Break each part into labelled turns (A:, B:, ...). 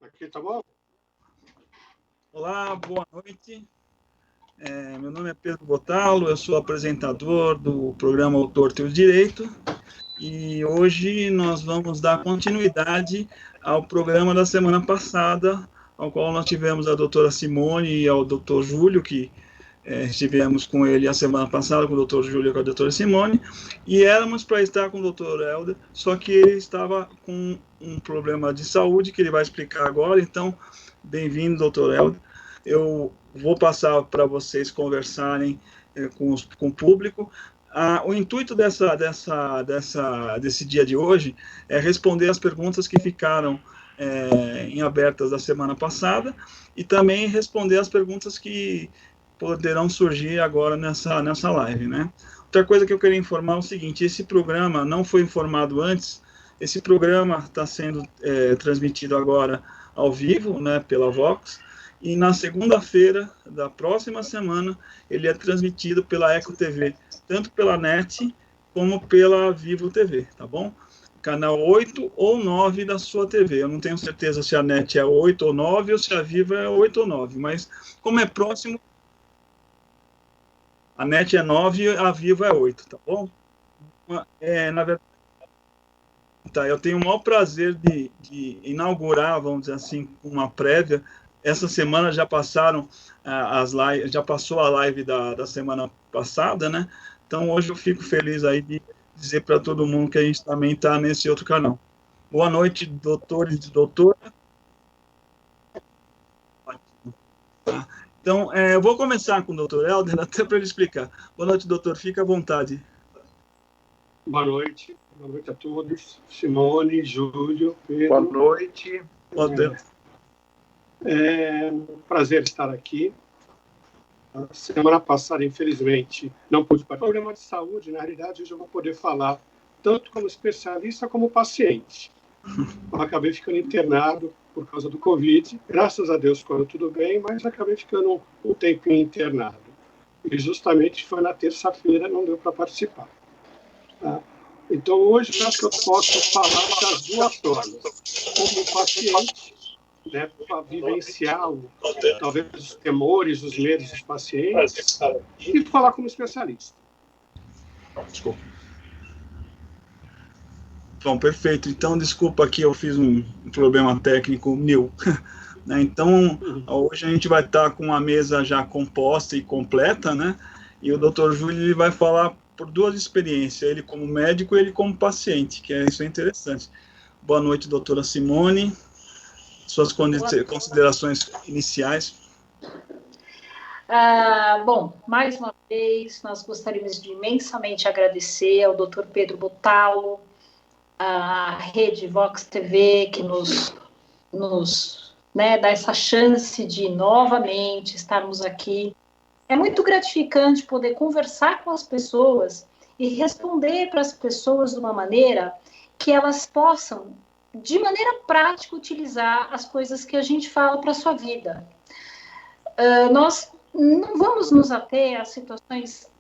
A: Aqui tá bom?
B: Olá, boa noite. Meu nome é Pedro Bottalo, eu sou apresentador do programa O Torto e o Direito, e hoje nós vamos dar continuidade ao programa da semana passada, ao qual nós tivemos a doutora Simone e ao doutor Júlio, que estivemos com ele a semana passada, com o doutor Júlio e com a doutora Simone, e éramos para estar com o doutor Helder, só que ele estava com um problema de saúde, que ele vai explicar agora. Então, bem-vindo, doutor Helder. Eu vou passar para vocês conversarem com o público. O intuito desse dia de hoje é responder as perguntas que ficaram em abertas da semana passada e também responder as perguntas que poderão surgir agora nessa live, né? Outra coisa que eu queria informar é o seguinte: esse programa não foi informado antes. Esse programa está sendo transmitido agora ao vivo, né, pela Vox, e na segunda-feira da próxima semana ele é transmitido pela Eco TV, tanto pela NET como pela Vivo TV, tá bom? Canal 8 ou 9 da sua TV. Eu não tenho certeza se a NET é 8 ou 9 ou se a Vivo é 8 ou 9, mas como é próximo, a NET é 9 e a Vivo é 8, tá bom? Na verdade, tá, eu tenho o maior prazer de inaugurar, vamos dizer assim, uma prévia. Essa semana já passaram as lives, já passou a live da semana passada, né? Então hoje eu fico feliz aí de dizer para todo mundo que a gente também está nesse outro canal. Boa noite, doutores e doutoras. Então, eu vou começar com o doutor Helder, até para ele explicar. Boa noite, doutor, fica à vontade.
A: Boa noite a todos. Simone, Júlio, Pedro.
C: Boa noite.
A: É um prazer estar aqui. A semana passada, infelizmente, não pude participar. Problema de saúde, na realidade, hoje eu vou poder falar tanto como especialista como paciente. Eu acabei ficando internado por causa do Covid. Graças a Deus ficou tudo bem, mas acabei ficando um tempinho internado. E justamente foi na terça-feira, não deu para participar. Tá? Então, hoje, eu acho que eu posso falar das duas formas. Como paciente, né, para vivenciar talvez os temores, os medos dos pacientes, e falar como especialista.
B: Desculpa. Bom, perfeito. Então, desculpa aqui, eu fiz um problema técnico meu. Então, hoje a gente vai estar com uma mesa já composta e completa, né? E o Dr. Júlio ele vai falar por duas experiências, ele como médico e ele como paciente, que isso é interessante. Boa noite, doutora Simone. Suas considerações iniciais.
D: Bom, mais uma vez, nós gostaríamos de imensamente agradecer ao Dr. Pedro Bottalo, à Rede Vox TV, que nos dá essa chance de novamente estarmos aqui. É muito gratificante poder conversar com as pessoas e responder para as pessoas de uma maneira que elas possam, de maneira prática, utilizar as coisas que a gente fala para a sua vida. Nós não vamos nos ater a situações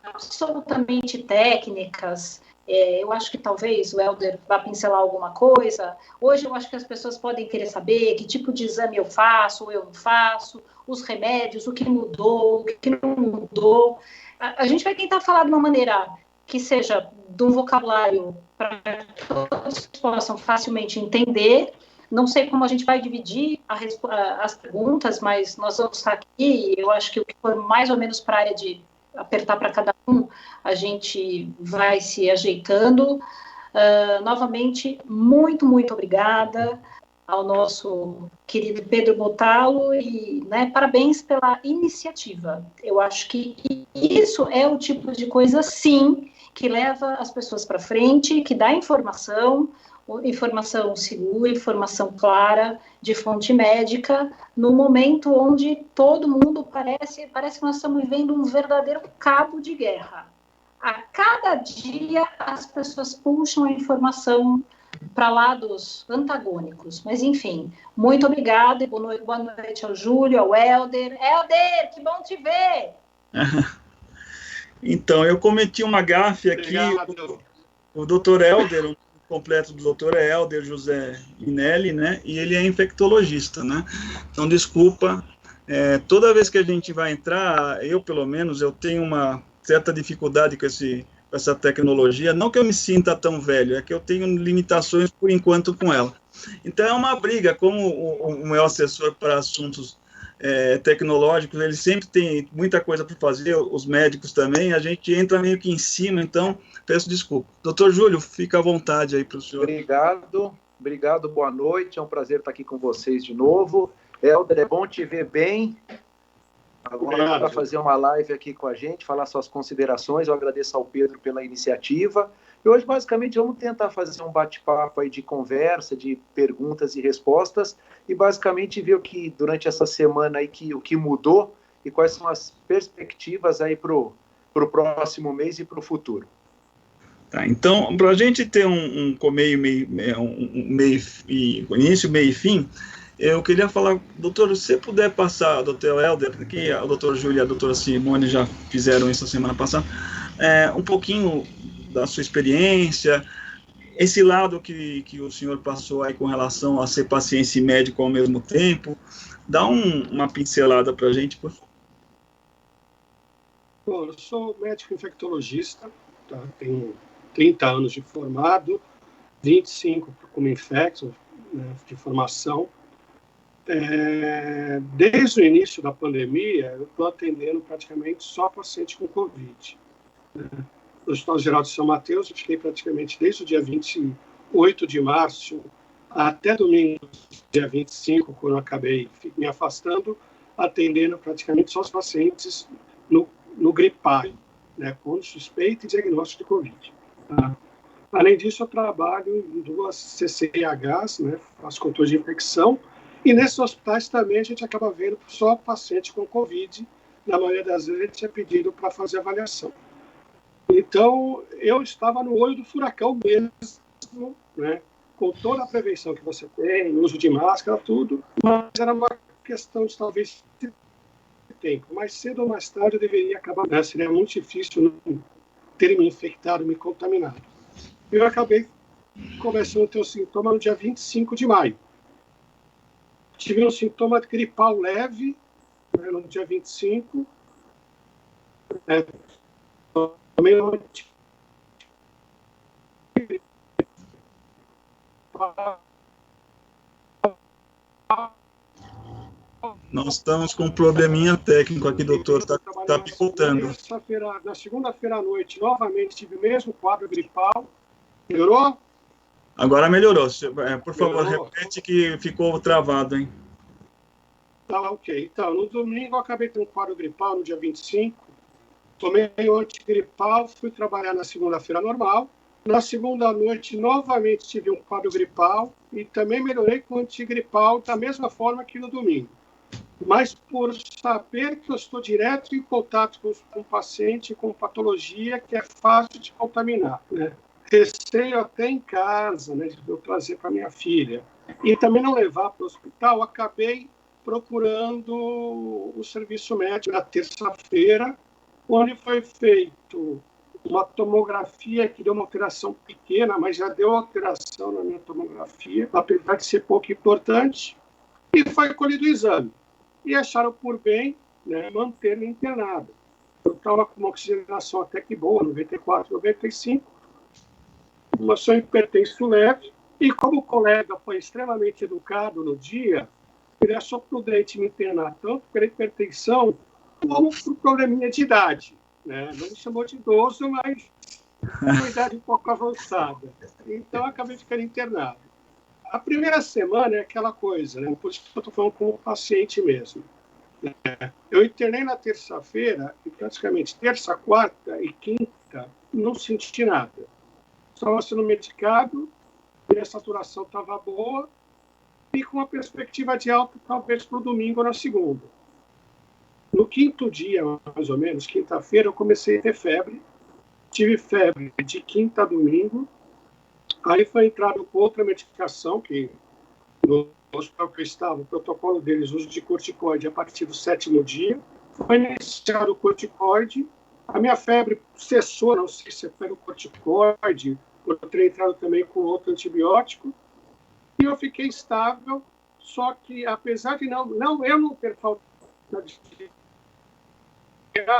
D: absolutamente técnicas. Eu acho que talvez o Helder vá pincelar alguma coisa. Hoje eu acho que as pessoas podem querer saber que tipo de exame eu faço ou eu não faço, os remédios, o que mudou, o que não mudou. A gente vai tentar falar de uma maneira que seja de um vocabulário para que todos possam facilmente entender. Não sei como a gente vai dividir as perguntas, mas nós vamos estar aqui e eu acho que o que for mais ou menos para a área de apertar para cada um, a gente vai se ajeitando. Novamente, muito, muito obrigada ao nosso querido Pedro Bottalo e parabéns pela iniciativa. Eu acho que isso é o tipo de coisa, sim, que leva as pessoas para frente, que dá informação segura, informação clara, de fonte médica, no momento onde todo mundo parece que nós estamos vivendo um verdadeiro cabo de guerra. A cada dia as pessoas puxam a informação para lados antagônicos. Mas, enfim, muito obrigada e boa noite ao Júlio, ao Helder. Helder, que bom te ver!
B: Então, eu cometi uma gafe aqui. O doutor Helder, completo do Dr. Helder José Minelli, né? E ele é infectologista, né? Então, desculpa, toda vez que a gente vai entrar, eu, pelo menos, eu tenho uma certa dificuldade com essa tecnologia, não que eu me sinta tão velho, é que eu tenho limitações, por enquanto, com ela. Então, é uma briga, como o meu assessor para assuntos tecnológicos, ele sempre tem muita coisa para fazer, os médicos também, a gente entra meio que em cima, então, peço desculpa. Doutor Júlio, fica à vontade aí para o senhor.
C: Obrigado, boa noite, é um prazer estar aqui com vocês de novo. Helder, é bom te ver bem. Agora, para fazer uma live aqui com a gente, falar suas considerações, eu agradeço ao Pedro pela iniciativa. E hoje, basicamente, vamos tentar fazer um bate-papo aí de conversa, de perguntas e respostas, e basicamente ver o que, durante essa semana aí, o que mudou e quais são as perspectivas aí para o próximo mês e para o futuro.
B: Tá, então, para a gente ter um início, meio e fim, eu queria falar, doutor, se você puder passar, doutor Helder, que a doutora Júlia e a doutora Simone já fizeram isso a semana passada, um pouquinho da sua experiência, esse lado que o senhor passou aí com relação a ser paciente e médico ao mesmo tempo, dá uma pincelada para a gente, por favor.
A: Bom, eu sou médico infectologista, tá? Tenho 30 anos de formado, 25 como infecto, né, de formação. Desde o início da pandemia, eu estou atendendo praticamente só paciente com Covid. No Hospital Geral de São Mateus, eu fiquei praticamente desde o dia 28 de março até domingo, dia 25, quando eu acabei me afastando, atendendo praticamente só os pacientes no gripário, né, com suspeita e diagnóstico de Covid. Tá? Além disso, eu trabalho em 2 CCIHs, né, faço controle de infecção, e nesses hospitais também a gente acaba vendo só paciente com Covid. Na maioria das vezes, a gente é pedido para fazer avaliação. Então, eu estava no olho do furacão mesmo, né, com toda a prevenção que você tem, uso de máscara, tudo, mas era uma questão de talvez tempo. Mais cedo ou mais tarde eu deveria acabar, né, seria muito difícil ter me infectado, me contaminado. Eu acabei começando a ter o sintoma no dia 25 de maio. Tive um sintoma gripal leve, né, no dia 25. Tomei um
B: Nós estamos com um probleminha técnico aqui, doutor, está picotando.
A: Na segunda-feira à noite, novamente tive o mesmo quadro gripal. Melhorou?
B: Agora melhorou. Por favor, repete que ficou travado, hein?
A: Tá, ok. Então, no domingo eu acabei tendo um quadro gripal no dia 25. Tomei o antigripal, fui trabalhar na segunda-feira normal. Na segunda noite, novamente tive um quadro gripal e também melhorei com o antigripal da mesma forma que no domingo. Mas por saber que eu estou direto em contato com o paciente com patologia que é fácil de contaminar, né? Receio até em casa, né, de eu trazer para minha filha. E também não levar para o hospital, acabei procurando o serviço médico na terça-feira, onde foi feito uma tomografia que deu uma alteração pequena, mas já deu alteração na minha tomografia, apesar de ser pouco importante, e foi colhido o exame. E acharam por bem, né, manter-me internado. Eu estava com uma oxigenação até que boa, 94, 95, uma só hipertenso leve, e como o colega foi extremamente educado no dia, ele achou prudente me internar tanto pela hipertensão como por probleminha de idade, né? Não me chamou de idoso, mas uma idade um pouco avançada. Então, acabei ficando internado. A primeira semana é aquela coisa, né? Por isso que eu estou falando com o paciente mesmo. Eu internei na terça-feira e praticamente terça, quarta e quinta não senti nada. Estava sendo medicado, minha saturação estava boa e com uma perspectiva de alta talvez para o domingo ou na segunda. No quinto dia, mais ou menos, quinta-feira, eu comecei a ter febre. Tive febre de quinta a domingo. Aí foi entrado com outra medicação, que no hospital que eu estava, o protocolo deles, uso de corticoide a partir do 7º dia. Foi iniciado o corticoide. A minha febre cessou, não sei se foi o corticoide por ter entrado também com outro antibiótico, e eu fiquei estável, só que apesar de eu não ter falta de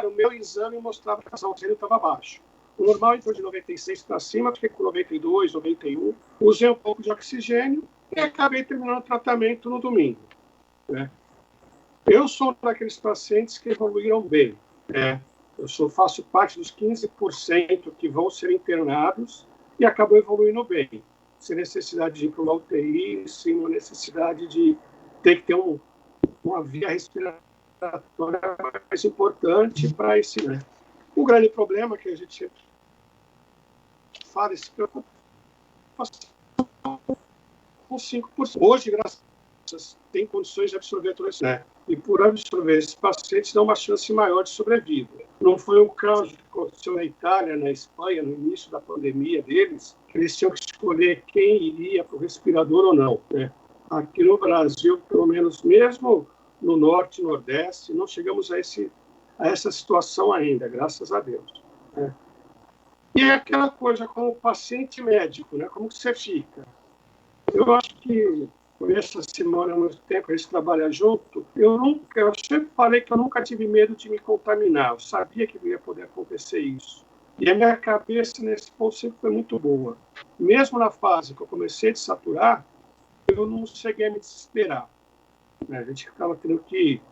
A: o meu exame mostrava que a oxigênio estava baixo. O normal entrou de 96 para cima, fiquei com 92, 91, usei um pouco de oxigênio e acabei terminando o tratamento no domingo. Né? Eu sou daqueles pacientes que evoluíram bem. Né? Faço parte dos 15% que vão ser internados e acabou evoluindo bem. Sem necessidade de ir para uma UTI, sem uma necessidade de ter que ter uma via respiratória mais importante para esse. Né? O grande problema que a gente fala, se preocupa com 5%. Hoje, graças a Deus, tem condições de absorver todo esse. Né? E por absorver esses pacientes, dá uma chance maior de sobrevida. Não foi o caso que aconteceu na Itália, na Espanha, no início da pandemia deles, que eles tinham que escolher quem iria para o respirador ou não. Né? Aqui no Brasil, pelo menos mesmo no Norte e Nordeste, não chegamos a essa situação ainda, graças a Deus. Né? E é aquela coisa, como paciente médico, né? Como que você fica? Eu acho que, por essa semana, há muito tempo, a gente trabalha junto, eu sempre falei que eu nunca tive medo de me contaminar, eu sabia que ia poder acontecer isso. E a minha cabeça, nesse ponto, sempre foi muito boa. Mesmo na fase que eu comecei a saturar, eu não cheguei a me desesperar. A gente ficava tendo que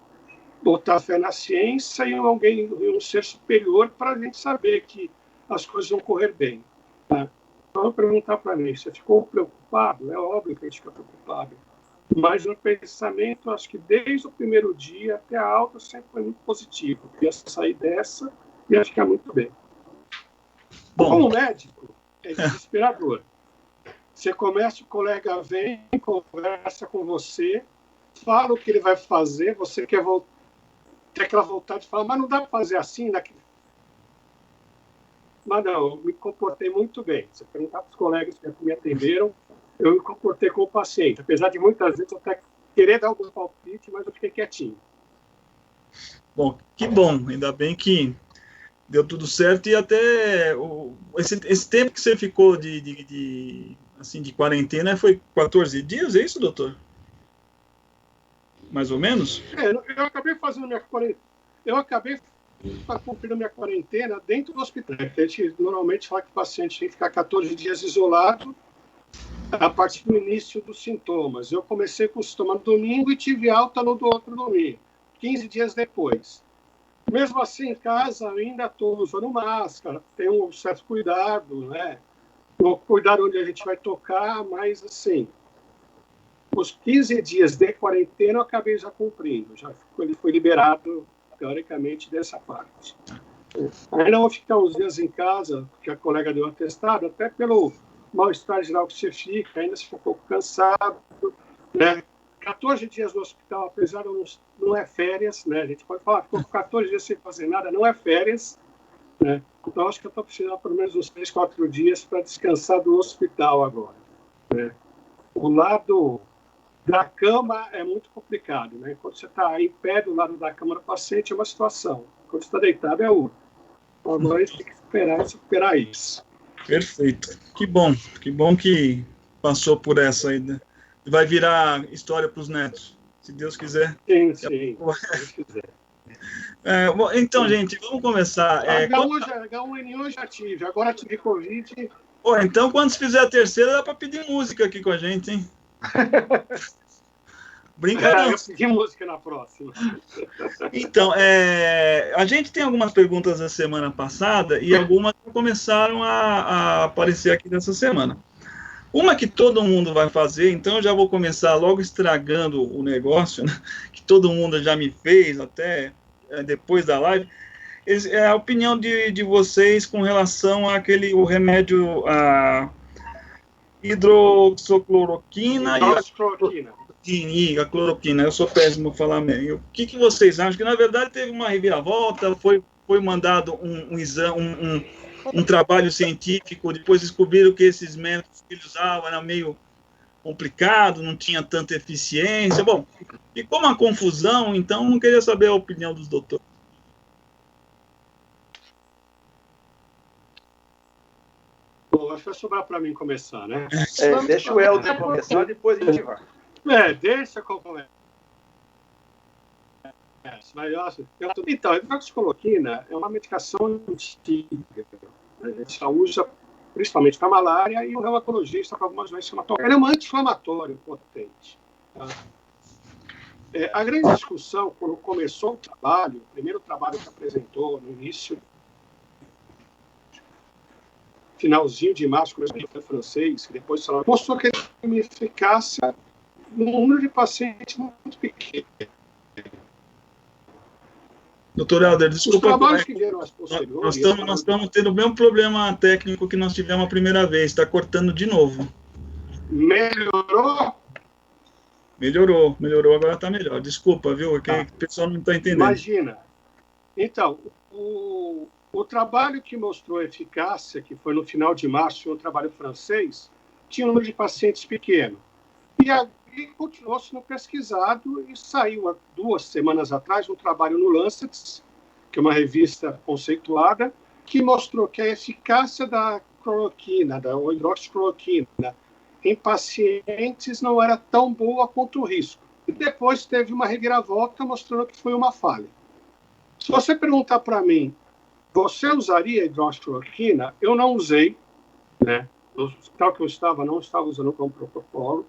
A: botar fé na ciência e um ser superior para a gente saber que as coisas vão correr bem. Tá? Então, perguntar para mim, você ficou preocupado? É óbvio que a gente fica preocupado. Mas no pensamento, acho que desde o primeiro dia até a alta sempre foi muito positivo. Eu ia sair dessa e ia ficar muito bem. Bom, como médico, é desesperador. Você começa, o colega vem, conversa com você, fala o que ele vai fazer, você quer ter aquela vontade de falar, mas não dá para fazer assim, daquele. Mas não, eu me comportei muito bem. Se perguntar para os colegas que me atenderam, eu me comportei como paciente. Apesar de muitas vezes eu até querer dar algum palpite, mas eu fiquei quietinho.
B: Bom, que bom. Ainda bem que deu tudo certo. E até esse tempo que você ficou de quarentena foi 14 dias, é isso, doutor? Mais ou menos?
A: Eu acabei fazendo minha quarentena. Eu acabei cumprindo minha quarentena dentro do hospital. A gente normalmente fala que o paciente tem que ficar 14 dias isolado a partir do início dos sintomas. Eu comecei com o sintoma no domingo e tive alta no outro domingo, 15 dias depois. Mesmo assim, em casa, ainda estou usando máscara, tenho um certo cuidado, né? Cuidar onde a gente vai tocar, mas assim, os 15 dias de quarentena eu acabei já cumprindo, ele foi liberado teoricamente dessa parte. Ainda vou ficar uns dias em casa, porque a colega deu atestado, até pelo mal-estar geral que você fica, ainda se for um pouco cansado, né? 14 dias no hospital, apesar de não é férias, né? A gente pode falar, ficou 14 dias sem fazer nada, não é férias, né? Então acho que eu estou precisando pelo menos uns 3, 4 dias para descansar do hospital agora. Né? O lado da cama é muito complicado, né? Quando você está em pé do lado da cama do paciente é uma situação, quando você está deitado é outra. Então, agora a gente tem que superar isso.
B: Perfeito. Que bom que passou por essa aí, né? Vai virar história para os netos, se Deus quiser.
A: Sim, se Deus quiser.
B: Bom, então, gente, vamos começar.
A: H1N1 eu já tive, agora tive Covid.
B: Então, quando se fizer a terceira, dá para pedir música aqui com a gente, hein? Brincadeira.
A: Eu pedi música na próxima.
B: Então, a gente tem algumas perguntas da semana passada e algumas começaram a aparecer aqui nessa semana. Uma que todo mundo vai fazer, então eu já vou começar logo estragando o negócio, né, que todo mundo já me fez até depois da live, é a opinião de vocês com relação o remédio hidroxicloroquina e a cloroquina. Eu sou péssimo falar mesmo. O que vocês acham? Que na verdade teve uma reviravolta, foi mandado um trabalho científico, depois descobriram que esses métodos que eles usavam eram meio complicado, não tinha tanta eficiência. Bom, ficou uma confusão, então não queria saber a opinião dos doutores.
A: acho que vai sobrar para mim começar, né?
C: Deixa o Helder começar, depois a gente vai.
A: Deixa eu começar. Então, a hidroxicloroquina é uma medicação antiga. A gente a usa principalmente para malária e o reumatologista para algumas doenças inflamatórias. Ela é um anti-inflamatório potente. Tá? A grande discussão, quando começou o trabalho, o primeiro trabalho que apresentou no início, finalzinho de março, começo do francês, que depois mostrou que ele tem uma eficácia num número de pacientes muito pequeno.
B: Doutor Helder, desculpa.
A: Nós
B: estamos tendo o mesmo problema técnico que nós tivemos a primeira vez. Está cortando de novo.
A: Melhorou?
B: Melhorou, agora está melhor. Desculpa, viu? O pessoal não está entendendo.
A: Imagina. Então, o trabalho que mostrou eficácia, que foi no final de março, um trabalho francês, tinha um número de pacientes pequeno. E continuou sendo pesquisado e saiu há 2 semanas atrás um trabalho no Lancet, que é uma revista conceituada, que mostrou que a eficácia da cloroquina, da hidroxicloroquina, em pacientes não era tão boa quanto o risco. E depois teve uma reviravolta mostrando que foi uma falha. Se você perguntar para mim, você usaria hidroxicloroquina? Eu não usei, né? No hospital que eu estava, não estava usando como protocolo.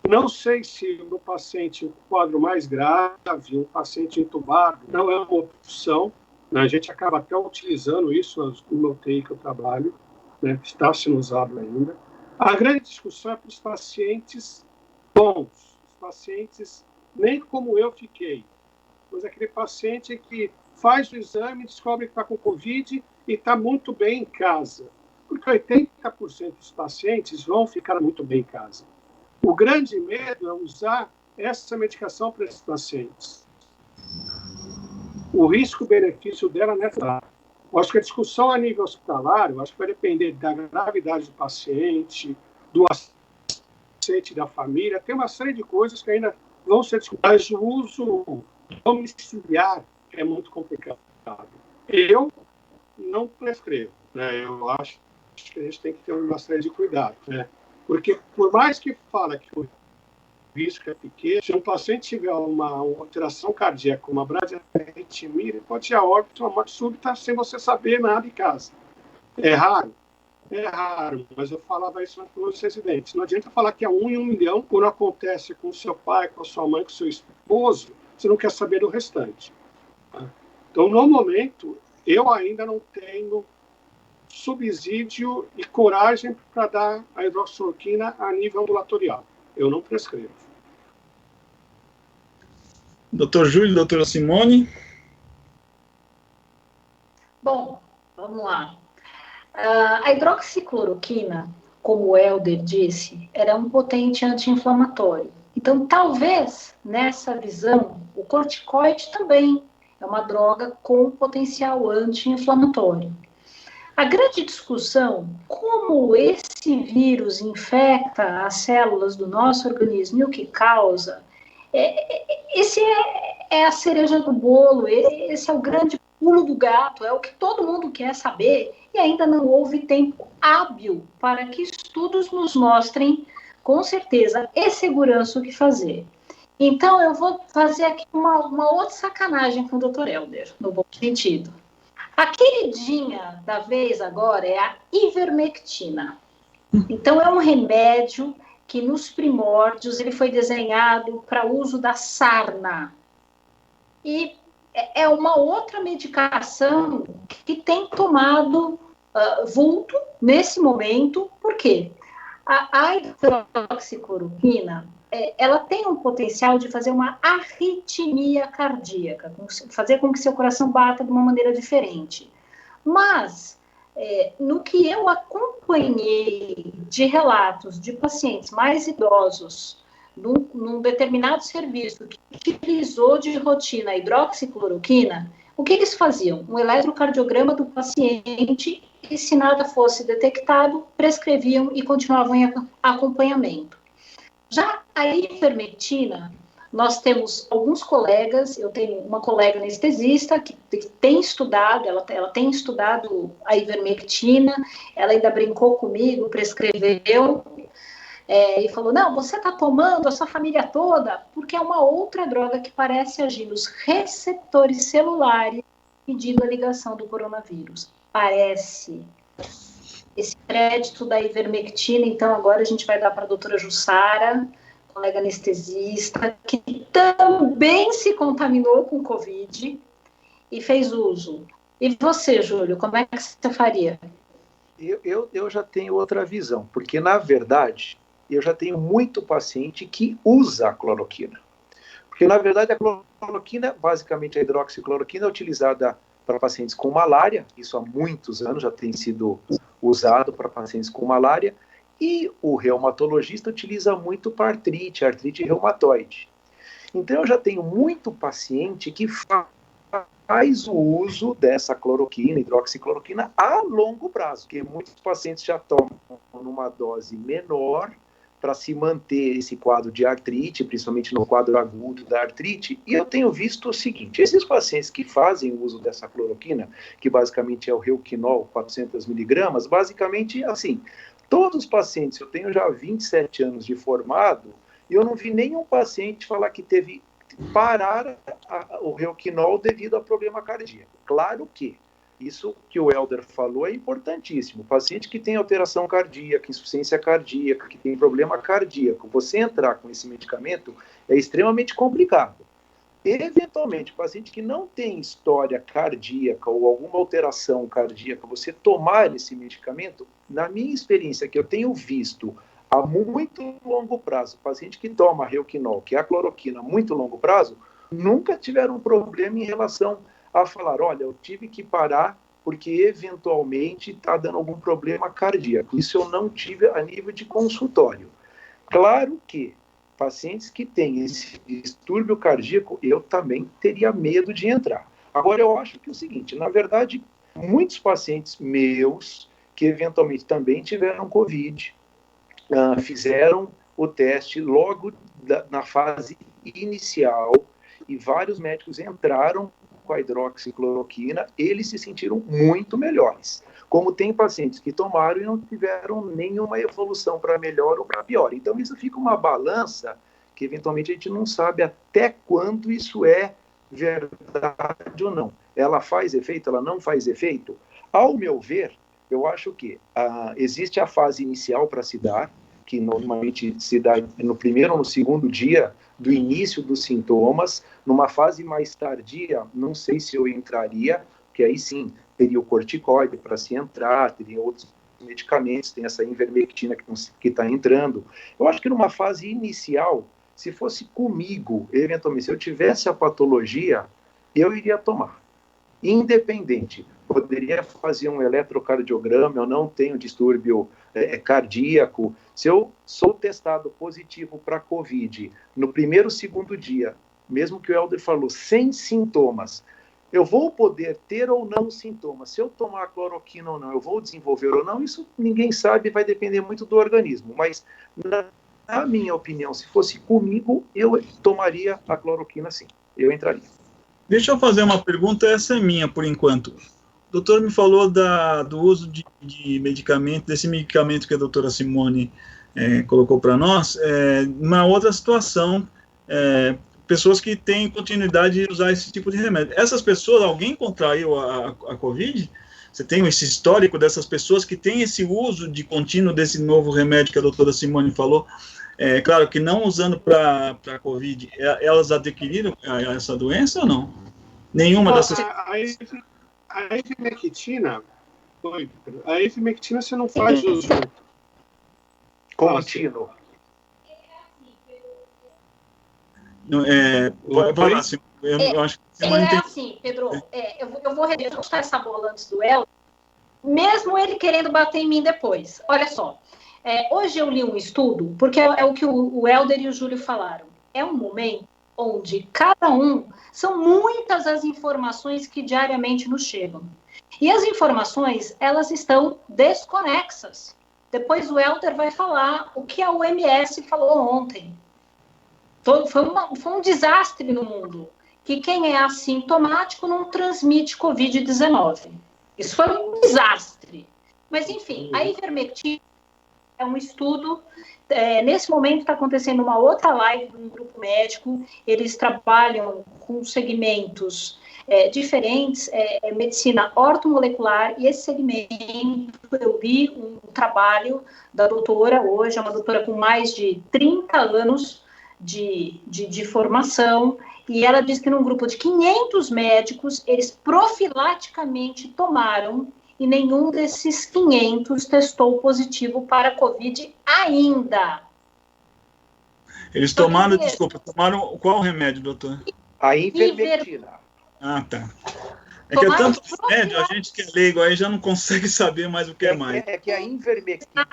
A: Não sei se no paciente um quadro mais grave, um paciente entubado, não é uma opção. Né? A gente acaba até utilizando isso no UTI que eu trabalho, né? Está sendo usado ainda. A grande discussão é para os pacientes bons, os pacientes nem como eu fiquei, mas aquele paciente que faz o exame, descobre que está com Covid e está muito bem em casa. Porque 80% dos pacientes vão ficar muito bem em casa. O grande medo é usar essa medicação para esses pacientes. O risco-benefício dela não é claro. Eu acho que a discussão a nível hospitalar, eu acho que vai depender da gravidade do paciente, do aceite da família, tem uma série de coisas que ainda vão ser discutidas. Mas o uso domiciliar é muito complicado. Eu não prescrevo, né? Eu acho que a gente tem que ter uma série de cuidados, né? Porque, por mais que fala que o risco é pequeno, se um paciente tiver uma alteração cardíaca, uma bradiarritmia, ele pode ir a óbito, uma morte súbita, sem você saber nada em casa. É raro? É raro, mas eu falava isso para os residentes. Não adianta falar que é 1 em 1 milhão, quando acontece com o seu pai, com a sua mãe, com o seu esposo, você não quer saber do restante. Então, no momento, eu ainda não tenho subsídio e coragem para dar a hidroxicloroquina a nível ambulatorial. Eu não prescrevo.
B: Doutor Júlio, doutora Simone.
D: Bom, vamos lá. A hidroxicloroquina, como o Helder disse, era um potente anti-inflamatório. Então, talvez, nessa visão, o corticoide também é uma droga com potencial anti-inflamatório. A grande discussão, como esse vírus infecta as células do nosso organismo e o que causa, esse é a cereja do bolo, esse é o grande pulo do gato, é o que todo mundo quer saber e ainda não houve tempo hábil para que estudos nos mostrem com certeza e segurança o que fazer. Então, eu vou fazer aqui uma outra sacanagem com o Dr. Helder, no bom sentido. A queridinha da vez agora é a ivermectina. Então, é um remédio que nos primórdios ele foi desenhado para uso da sarna. E é uma outra medicação que tem tomado vulto nesse momento. Por quê? A hidroxicloroquina, ela tem um potencial de fazer uma arritmia cardíaca, fazer com que seu coração bata de uma maneira diferente. Mas, no que eu acompanhei de relatos de pacientes mais idosos, num determinado serviço que utilizou de rotina a hidroxicloroquina, o que eles faziam? Um eletrocardiograma do paciente e, se nada fosse detectado, prescreviam e continuavam em acompanhamento. Já a ivermectina, Nós temos alguns colegas, eu tenho uma colega anestesista que tem estudado, ela tem estudado a ivermectina, ela ainda brincou comigo, prescreveu, e falou, não, você está tomando a sua família toda, porque é uma outra droga que parece agir nos receptores celulares, pedindo a ligação do coronavírus. Parece. Esse crédito da ivermectina, então, agora a gente vai dar para a doutora Jussara, colega anestesista, que também se contaminou com Covid e fez uso. E você, Júlio, como é que você faria?
C: Eu já tenho outra visão, porque, na verdade, eu já tenho muito paciente que usa a cloroquina. Porque, na verdade, a cloroquina, basicamente a hidroxicloroquina, é utilizada para pacientes com malária, isso há muitos anos já tem sido usado para pacientes com malária, e o reumatologista utiliza muito para artrite reumatoide. Então, eu já tenho muito paciente que faz o uso dessa cloroquina, hidroxicloroquina, a longo prazo, porque muitos pacientes já tomam numa dose menor para se manter esse quadro de artrite, principalmente no quadro agudo da artrite, e eu tenho visto o seguinte, esses pacientes que fazem o uso dessa cloroquina, que basicamente é o Reuquinol, 400 miligramas, basicamente, assim, todos os pacientes, eu tenho já 27 anos de formado, e eu não vi nenhum paciente falar que teve parar o Reuquinol devido a problema cardíaco. Claro que isso que o Helder falou é importantíssimo. O paciente que tem alteração cardíaca, insuficiência cardíaca, que tem problema cardíaco, você entrar com esse medicamento é extremamente complicado. Eventualmente, o paciente que não tem história cardíaca ou alguma alteração cardíaca, você tomar esse medicamento, na minha experiência que eu tenho visto a muito longo prazo, paciente que toma Reuquinol, que é a cloroquina, a muito longo prazo, nunca tiveram um problema em relação a falar, olha, eu tive que parar porque eventualmente está dando algum problema cardíaco. Isso eu não tive a nível de consultório. Claro que pacientes que têm esse distúrbio cardíaco, eu também teria medo de entrar. Agora, eu acho que é o seguinte, na verdade, muitos pacientes meus que eventualmente também tiveram Covid, fizeram o teste logo na fase inicial e vários médicos entraram com a hidroxicloroquina, eles se sentiram muito melhores. Como tem pacientes que tomaram e não tiveram nenhuma evolução para melhor ou para pior. Então, isso fica uma balança que, eventualmente, a gente não sabe até quando isso é verdade ou não. Ela faz efeito, ela não faz efeito? Ao meu ver, eu acho que existe a fase inicial para se dar, que normalmente se dá no primeiro ou no segundo dia do início dos sintomas. Numa fase mais tardia, não sei se eu entraria, porque aí sim teria o corticoide para se entrar, teria outros medicamentos, tem essa ivermectina que está entrando. Eu acho que numa fase inicial, se fosse comigo, eventualmente, se eu tivesse a patologia, eu iria tomar. Independente, poderia fazer um eletrocardiograma, eu não tenho distúrbio cardíaco. Se eu sou testado positivo para COVID no primeiro ou segundo dia, mesmo que o Helder falou, sem sintomas, eu vou poder ter ou não sintomas. Se eu tomar cloroquina ou não, eu vou desenvolver ou não, isso ninguém sabe, vai depender muito do organismo. Mas, na minha opinião, se fosse comigo, eu tomaria a cloroquina sim, eu entraria.
B: Deixa eu fazer uma pergunta, essa é minha por enquanto. O doutor me falou do uso de medicamento, desse medicamento que a doutora Simone colocou para nós, uma outra situação, pessoas que têm continuidade de usar esse tipo de remédio. Essas pessoas, alguém contraiu a Covid? Você tem esse histórico dessas pessoas que têm esse uso de contínuo desse novo remédio que a doutora Simone falou? Claro que não usando para a Covid, elas adquiriram essa doença ou não? Nenhuma dessas...
A: A ivermectina, você não faz uso
C: contínuo.
B: Vai lá, eu acho que você não entende.
D: Assim, Pedro, eu vou reajustar essa bola antes do Helder, mesmo ele querendo bater em mim depois. Olha só, hoje eu li um estudo, porque é o que o Helder e o Júlio falaram. É um momento onde são muitas as informações que diariamente nos chegam. E as informações, elas estão desconexas. Depois o Helder vai falar o que a OMS falou ontem. Foi um desastre no mundo, que quem é assintomático não transmite Covid-19. Isso foi um desastre. Mas, enfim, a ivermectina é um estudo. Nesse momento está acontecendo uma outra live de um grupo médico. Eles trabalham com segmentos diferentes, medicina ortomolecular, e esse segmento, eu li um trabalho da doutora, hoje é uma doutora com mais de 30 anos de formação, e ela diz que num grupo de 500 médicos, eles profilaticamente tomaram, e nenhum desses 500 testou positivo para Covid ainda.
B: Eles tomaram, tomaram qual remédio, doutor?
C: A ivermectina.
B: Ah, tá. É que é tanto remédio, a gente que é leigo aí já não consegue saber mais o que é mais.
C: É que a ivermectina...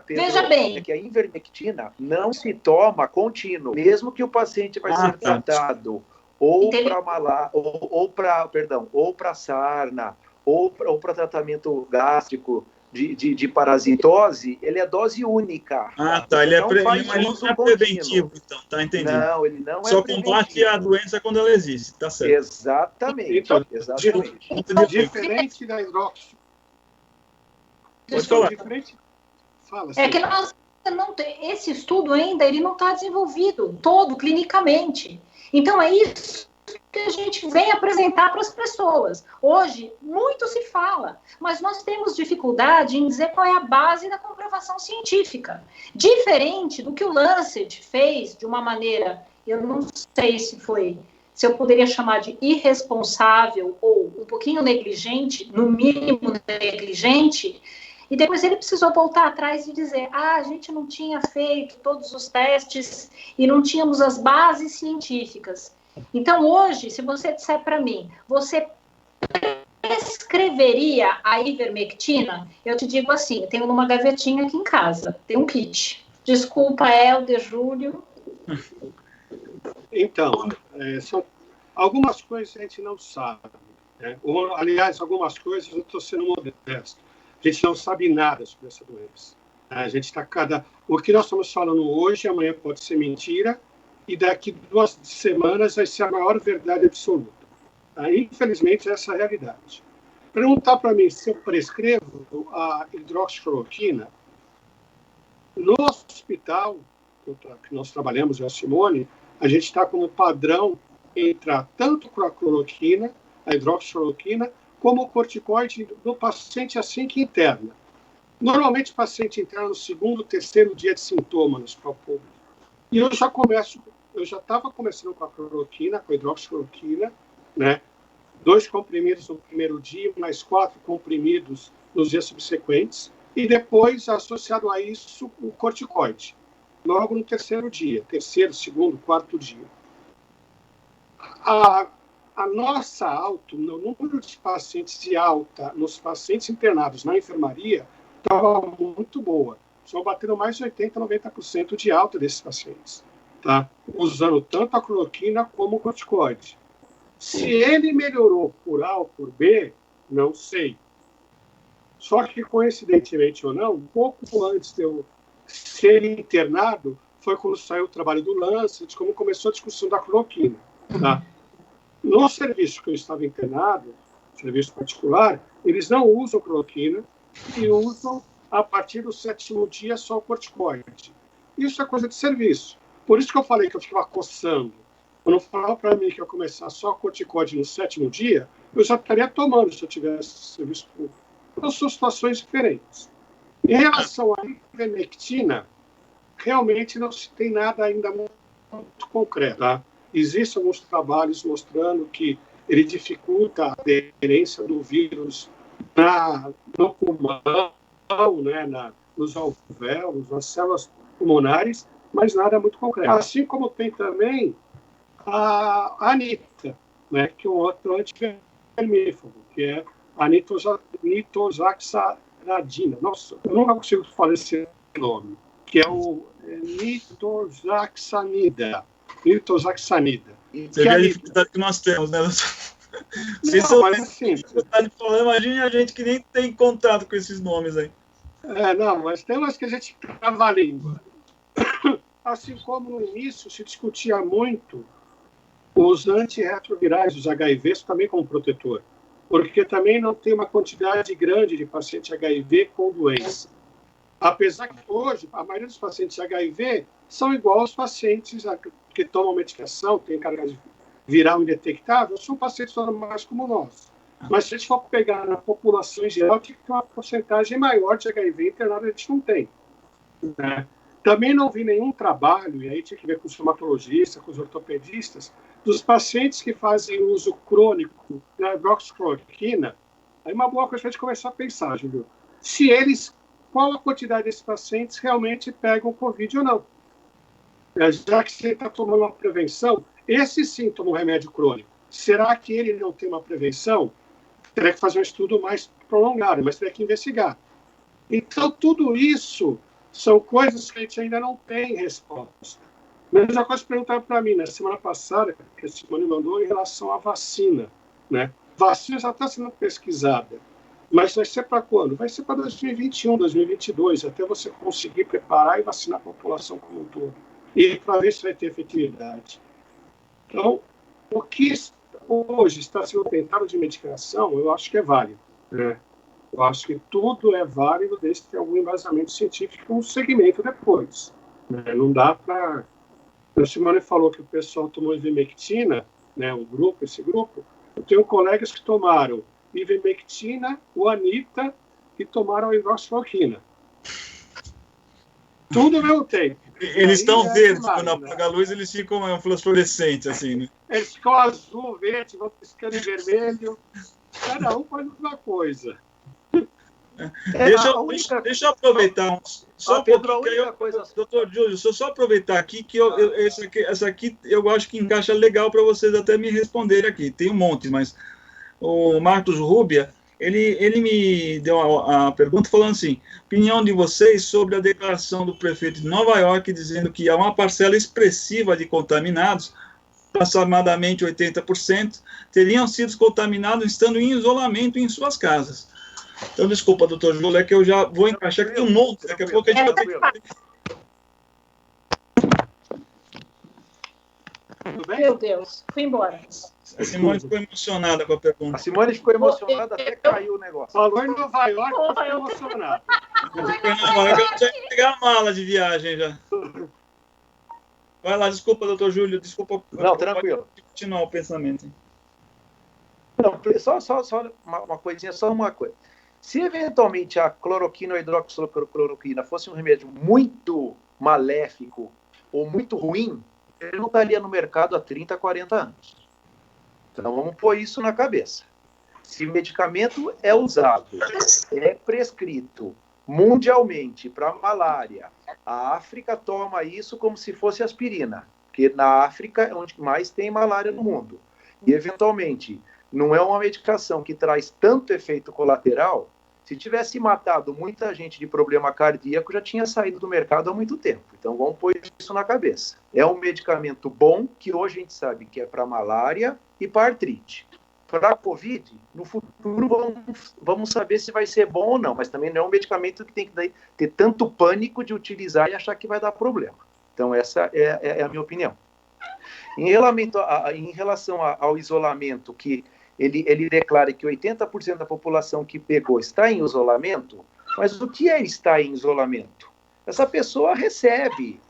D: Veja bem.
C: É que a ivermectina não se toma contínuo, mesmo que o paciente vai ser tratado ou para sarna, ou para tratamento gástrico de parasitose, ele é dose única.
B: Ah, tá. Ele não é preventivo, então, tá entendido.
C: Não, ele não
B: só
C: é preventivo.
B: Só combate a doença quando ela existe, tá certo.
C: Exatamente.
A: Então,
C: exatamente.
A: Diferente da hidróxido.
B: Pode falar.
A: Fala,
D: que nós não tem, esse estudo ainda ele não está desenvolvido todo clinicamente. Então é isso que a gente vem apresentar para as pessoas. Hoje, muito se fala, mas nós temos dificuldade em dizer qual é a base da comprovação científica. Diferente do que o Lancet fez de uma maneira, eu não sei se eu poderia chamar de irresponsável ou um pouquinho negligente, no mínimo negligente, e depois ele precisou voltar atrás e dizer, a gente não tinha feito todos os testes e não tínhamos as bases científicas. Então, hoje, se você disser para mim, você prescreveria a ivermectina? Eu te digo assim, eu tenho numa gavetinha aqui em casa, tem um kit. Desculpa, Helder, Júlio.
A: Então, são algumas coisas a gente não sabe. Né? Aliás, algumas coisas eu estou sendo modesto. A gente não sabe nada sobre essa doença. A gente está O que nós estamos falando hoje, amanhã pode ser mentira, e daqui 2 semanas vai ser a maior verdade absoluta. Infelizmente, essa é a realidade. Perguntar para mim se eu prescrevo a hidroxicloroquina, no hospital que nós trabalhamos, eu e a Simone, a gente está como padrão entrar tanto com a cloroquina, a hidroxicloroquina, como o corticoide do paciente assim que interna. Normalmente o paciente interna no 2º, 3º dia de sintomas no hospital público. E eu já estava começando com a cloroquina, com a hidroxicloroquina, né? 2 comprimidos no primeiro dia, mais 4 comprimidos nos dias subsequentes, e depois, associado a isso, o corticoide, logo no 3º dia, 3º, 2º, 4º dia. A nossa alta, no número de pacientes de alta, nos pacientes internados na enfermaria, estava muito boa. Só bateram mais de 80%, 90% de alta desses pacientes, tá? Usando tanto a cloroquina como o corticoide. Se ele melhorou por A ou por B, não sei. Só que, coincidentemente ou não, um pouco antes de eu ser internado, foi quando saiu o trabalho do Lancet, como começou a discussão da cloroquina, tá? No serviço que eu estava internado, serviço particular, eles não usam cloroquina e usam, a partir do 7º dia, só o corticoide. Isso é coisa de serviço. Por isso que eu falei que eu ficava coçando. Quando falava para mim que eu ia começar só corticoide no 7º dia, eu já estaria tomando se eu tivesse serviço público. Então, são situações diferentes. Em relação à ivermectina, realmente não se tem nada ainda muito concreto, tá? Existem alguns trabalhos mostrando que ele dificulta a aderência do vírus no pulmão, né, nos alvéolos, nas células pulmonares, mas nada muito concreto. Assim como tem também a anita, né, que é um outro antivermífugo, que é a nitosaxanidina. Nossa, eu nunca consigo falar esse nome, que é o nitosaxanida. Nitosaxanida.
B: Você vê a dificuldade que nós temos, né?
A: Mas assim,
B: imagine a gente que nem tem contato com esses nomes aí.
A: Não, mas tem umas que a gente trava a língua. Assim como no início se discutia muito os antirretrovirais, os HIVs, também como protetor, porque também não tem uma quantidade grande de pacientes HIV com doença. Apesar que hoje, a maioria dos pacientes HIV são igual aos pacientes que tomam medicação, têm carga viral indetectável, são pacientes normais como nós. Mas se a gente for pegar na população em geral, tem que ter uma porcentagem maior de HIV internado, a gente não tem. Né? Também não vi nenhum trabalho, e aí tinha que ver com os reumatologistas, com os ortopedistas, dos pacientes que fazem uso crônico da hidroxicloroquina. Aí uma boa coisa para a gente começar a pensar, Júlio. Se eles, qual a quantidade desses pacientes realmente pegam Covid ou não? Já que você está tomando uma prevenção, esse sim toma um remédio crônico. Será que ele não tem uma prevenção? Teria que fazer um estudo mais prolongado, mas teria que investigar. Então, tudo isso são coisas que a gente ainda não tem resposta. Mesma coisa que perguntaram para mim na semana passada, que a Simone mandou, em relação à vacina. Né? Vacina já está sendo pesquisada, mas vai ser para quando? Vai ser para 2021, 2022, até você conseguir preparar e vacinar a população como um todo. E para ver se vai ter efetividade. Então, o que hoje está sendo tentado de medicação, eu acho que é válido. Né? Eu acho que tudo é válido desde que tenha algum embasamento científico com um segmento depois. Né? Não dá para... A Simone falou que o pessoal tomou ivermectina, né, esse grupo. Eu tenho colegas que tomaram ivermectina, o Anita, e tomaram a hidroxicloroquina. Tudo ao mesmo tempo.
B: Eles estão verdes, quando apaga a luz, eles ficam fluorescentes, assim, né?
A: Eles ficam azul, verde, vão piscando em vermelho. Cada um faz uma coisa.
B: Deixa eu aproveitar só um pouquinho. Doutor Júlio, deixa eu só aproveitar aqui que essa aqui eu acho que encaixa legal para vocês até me responderem aqui. Tem um monte, mas o Marcos Rubia, ele me deu a pergunta falando assim: opinião de vocês sobre a declaração do prefeito de Nova York dizendo que há uma parcela expressiva de contaminados, aproximadamente 80%, teriam sido contaminados estando em isolamento em suas casas. Então, desculpa, doutor Júlio, é que eu já vou encaixar, que tem um monte, daqui a pouco a gente vai ter que...
D: Meu Deus, fui embora.
B: A Simone ficou emocionada com a pergunta.
C: A Simone ficou emocionada, até caiu o negócio.
A: Falou em Nova York, eu fiquei emocionado.
B: Eu tinha que pegar a mala de viagem já. Vai lá, desculpa, doutor Júlio, desculpa.
C: Não, tranquilo.
B: Pode continuar o pensamento.
C: Não, só uma coisinha, só uma coisa. Se eventualmente a cloroquina ou hidroxicloroquina fosse um remédio muito maléfico ou muito ruim, ele não estaria no mercado há 30, 40 anos. Então vamos pôr isso na cabeça. Se medicamento é usado, é prescrito mundialmente para malária, a África toma isso como se fosse aspirina, porque na África é onde mais tem malária no mundo. E eventualmente não é uma medicação que traz tanto efeito colateral. Se tivesse matado muita gente de problema cardíaco, já tinha saído do mercado há muito tempo. Então, vamos pôr isso na cabeça. É um medicamento bom, que hoje a gente sabe que é para malária e para artrite. Para a Covid, no futuro, vamos saber se vai ser bom ou não, mas também não é um medicamento que tem que ter tanto pânico de utilizar e achar que vai dar problema. Então, essa é a minha opinião. Em relação ao isolamento, que ele declara que 80% da população que pegou está em isolamento, mas o que é estar em isolamento? Essa pessoa recebe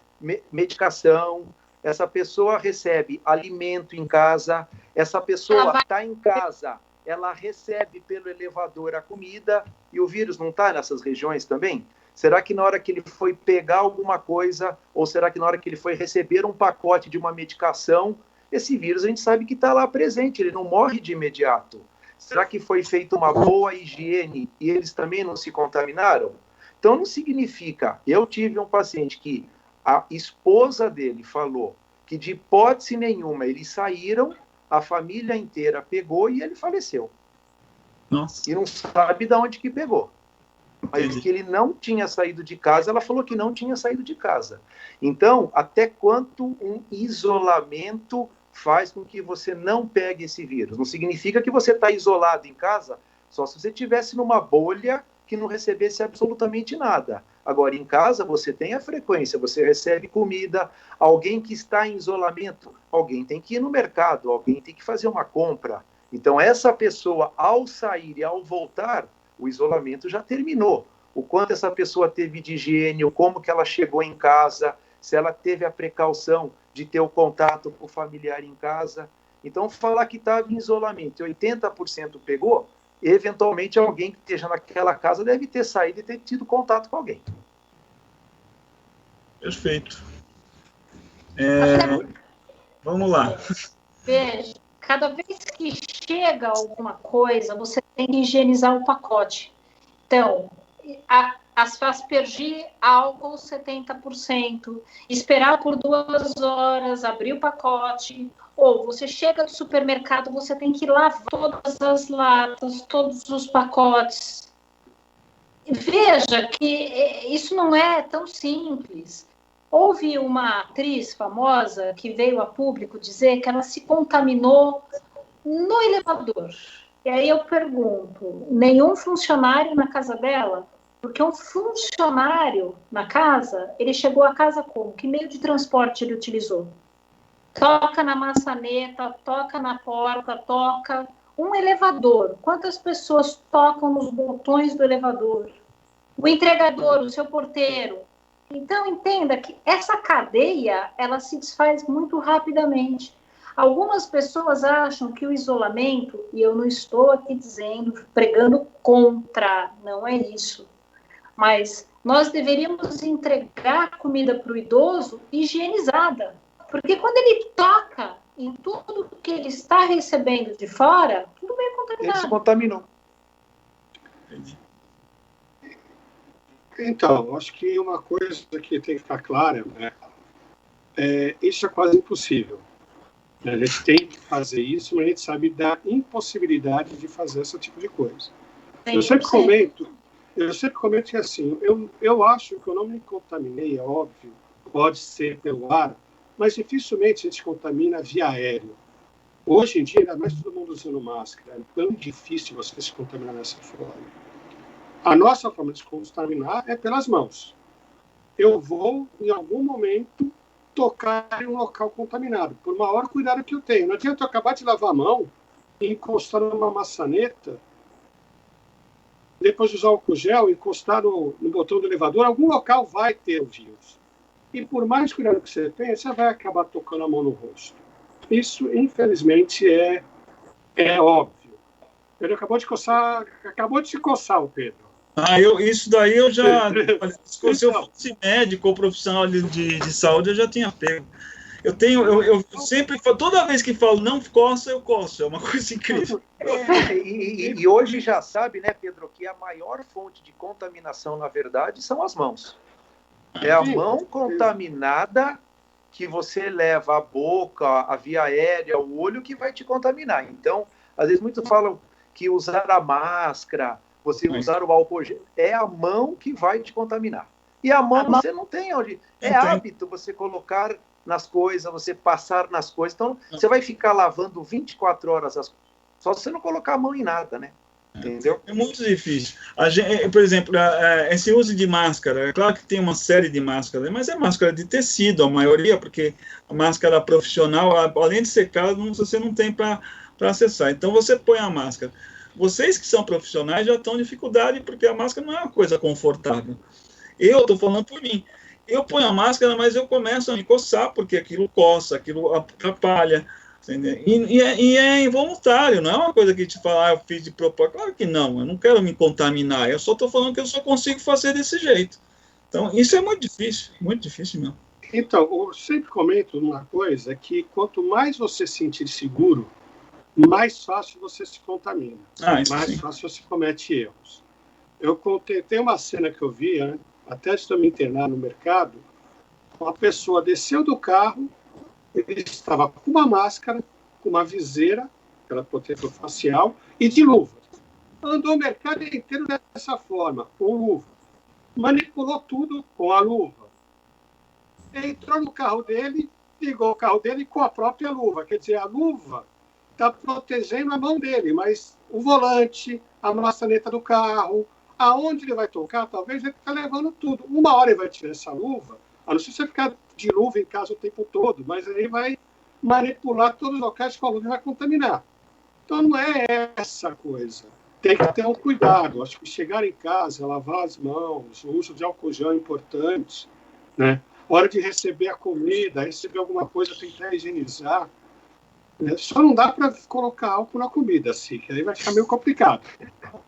C: medicação, essa pessoa recebe alimento em casa, essa pessoa está em casa, ela recebe pelo elevador a comida, e o vírus não está nessas regiões também? Será que na hora que ele foi pegar alguma coisa, ou será que na hora que ele foi receber um pacote de uma medicação, esse vírus a gente sabe que está lá presente, ele não morre de imediato. Será que foi feita uma boa higiene e eles também não se contaminaram? Então não significa... Eu tive um paciente que a esposa dele falou que de hipótese nenhuma eles saíram, a família inteira pegou e ele faleceu.
B: Nossa.
C: E não sabe de onde que pegou. Mas que ele não tinha saído de casa, ela falou que não tinha saído de casa. Então, até quanto um isolamento faz com que você não pegue esse vírus? Não significa que você está isolado em casa, só se você estivesse numa bolha que não recebesse absolutamente nada. Agora, em casa, você tem a frequência, você recebe comida, alguém que está em isolamento, alguém tem que ir no mercado, alguém tem que fazer uma compra. Então, essa pessoa, ao sair e ao voltar, o isolamento já terminou. O quanto essa pessoa teve de higiene, como que ela chegou em casa, se ela teve a precaução de ter o contato com o familiar em casa. Então, falar que estava em isolamento e 80% pegou, eventualmente alguém que esteja naquela casa deve ter saído e ter tido contato com alguém.
B: Perfeito. Vamos lá.
D: Veja, cada vez que chega alguma coisa, você tem que higienizar o pacote. Então, as aspergir álcool 70%, esperar por 2 horas, abrir o pacote, ou você chega no supermercado, você tem que lavar todas as latas, todos os pacotes. Veja que isso não é tão simples. Houve uma atriz famosa que veio a público dizer que ela se contaminou no elevador. E aí eu pergunto, nenhum funcionário na casa dela? Porque um funcionário na casa, ele chegou a casa como? Que meio de transporte ele utilizou? Toca na maçaneta, toca na porta, toca... Um elevador, quantas pessoas tocam nos botões do elevador? O entregador, o seu porteiro. Então, entenda que essa cadeia, ela se desfaz muito rapidamente. Algumas pessoas acham que o isolamento, e eu não estou aqui dizendo, pregando contra, não é isso. Mas nós deveríamos entregar comida para o idoso higienizada. Porque quando ele toca em tudo que ele está recebendo de fora, tudo bem contaminado.
C: Ele se contaminou.
A: Então, acho que uma coisa que tem que ficar clara, né, isso é quase impossível. A gente tem que fazer isso, mas a gente sabe da impossibilidade de fazer esse tipo de coisa. Eu sempre comento que assim, eu acho que eu não me contaminei, é óbvio, pode ser pelo ar, mas dificilmente a gente contamina via aéreo. Hoje em dia, ainda mais todo mundo usando máscara, é tão difícil você se contaminar dessa forma. A nossa forma de se contaminar é pelas mãos. Eu vou, em algum momento, tocar em um local contaminado, por maior cuidado que eu tenho. Não adianta eu acabar de lavar a mão e encostar numa maçaneta, depois de usar o álcool gel, encostar no botão do elevador, algum local vai ter o vírus. E por mais cuidado que você tenha, você vai acabar tocando a mão no rosto. Isso, infelizmente, é óbvio. Pedro acabou de se coçar o Pedro.
B: Isso daí eu já... Se eu fosse médico ou profissional de saúde, eu já tinha pego. Eu sempre, toda vez que falo não coça, eu coço. É uma coisa incrível.
C: E hoje já sabe, né, Pedro, que a maior fonte de contaminação, na verdade, são as mãos. É a mão contaminada que você leva a boca, a via aérea, o olho, que vai te contaminar. Então, às vezes muitos falam que usar a máscara, você usar o álcool gel, é a mão que vai te contaminar. E a mão você não tem onde... É hábito você colocar nas coisas, você passar nas coisas. Então, você vai ficar lavando 24 horas as coisas. Só se você não colocar a mão em nada, né? Entendeu?
B: É muito difícil. Por exemplo, esse uso de máscara, é claro que tem uma série de máscaras, mas é máscara de tecido, a maioria, porque a máscara profissional, além de ser cara, você não tem para acessar. Então, você põe a máscara. Vocês que são profissionais já estão em dificuldade, porque a máscara não é uma coisa confortável. Eu estou falando por mim. Eu ponho a máscara, mas eu começo a me coçar, porque aquilo coça, aquilo atrapalha. E é involuntário, não é uma coisa que te fala, eu fiz de propósito. Claro que não, eu não quero me contaminar, eu só estou falando que eu só consigo fazer desse jeito. Então, isso é muito difícil mesmo.
A: Então, eu sempre comento uma coisa, que quanto mais você se sentir seguro, mais fácil você se contamina, mais fácil você comete erros. Tem uma cena que eu vi, até antes de eu me internar no mercado, uma pessoa desceu do carro, ele estava com uma máscara, com uma viseira, aquela protetor facial, e de luva. Andou o mercado inteiro dessa forma, com luva. Manipulou tudo com a luva. Entrou no carro dele, ligou o carro dele com a própria luva. Quer dizer, a luva está protegendo a mão dele, mas o volante, a maçaneta do carro, Aonde ele vai tocar, talvez ele está levando tudo. Uma hora ele vai tirar essa luva, a não ser você ficar de luva em casa o tempo todo, mas aí vai manipular todos os locais que a luva vai contaminar. Então, não é essa coisa. Tem que ter um cuidado. Acho que chegar em casa, lavar as mãos, o uso de álcool gel é importante, né? Hora de receber a comida, receber alguma coisa, tentar higienizar. Né? Só não dá para colocar álcool na comida, assim, que aí vai ficar meio complicado.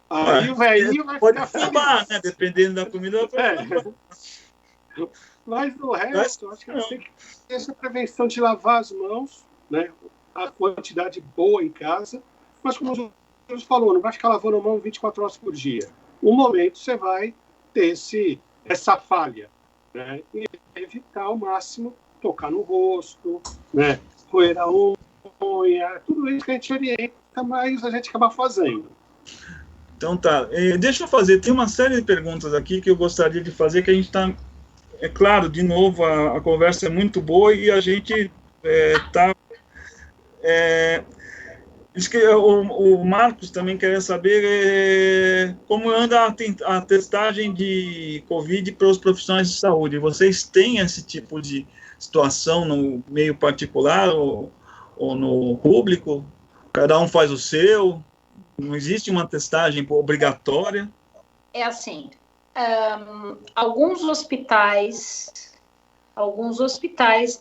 A: Aí o velhinho vai
B: pode
A: ficar
B: acabar, né? Dependendo da comida,
A: Mas no resto, acho que tem que ter essa prevenção de lavar as mãos, né? A quantidade boa em casa, mas como o Jesus falou, não vai ficar lavando a mão 24 horas por dia. Um momento você vai ter essa falha, né? E evitar ao máximo tocar no rosto, né? Roer a unha, tudo isso que a gente orienta, mas a gente acaba fazendo.
B: Então tá, deixa eu fazer, tem uma série de perguntas aqui que eu gostaria de fazer, que a gente está, é claro, de novo, a conversa é muito boa e a gente está... Diz que o Marcos também quer saber como anda a testagem de Covid para os profissionais de saúde. Vocês têm esse tipo de situação no meio particular ou no público? Cada um faz o seu? Não existe uma testagem obrigatória?
D: É assim, alguns hospitais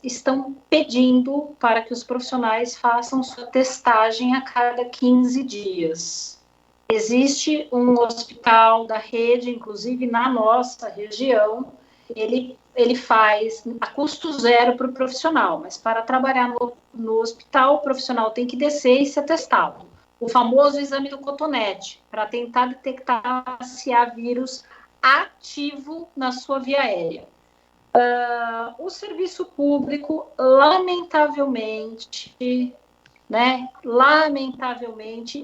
D: estão pedindo para que os profissionais façam sua testagem a cada 15 dias. Existe um hospital da rede, inclusive na nossa região, ele faz a custo zero para o profissional, mas para trabalhar no hospital, o profissional tem que descer e ser testado. O famoso exame do cotonete, para tentar detectar se há vírus ativo na sua via aérea. O serviço público, lamentavelmente,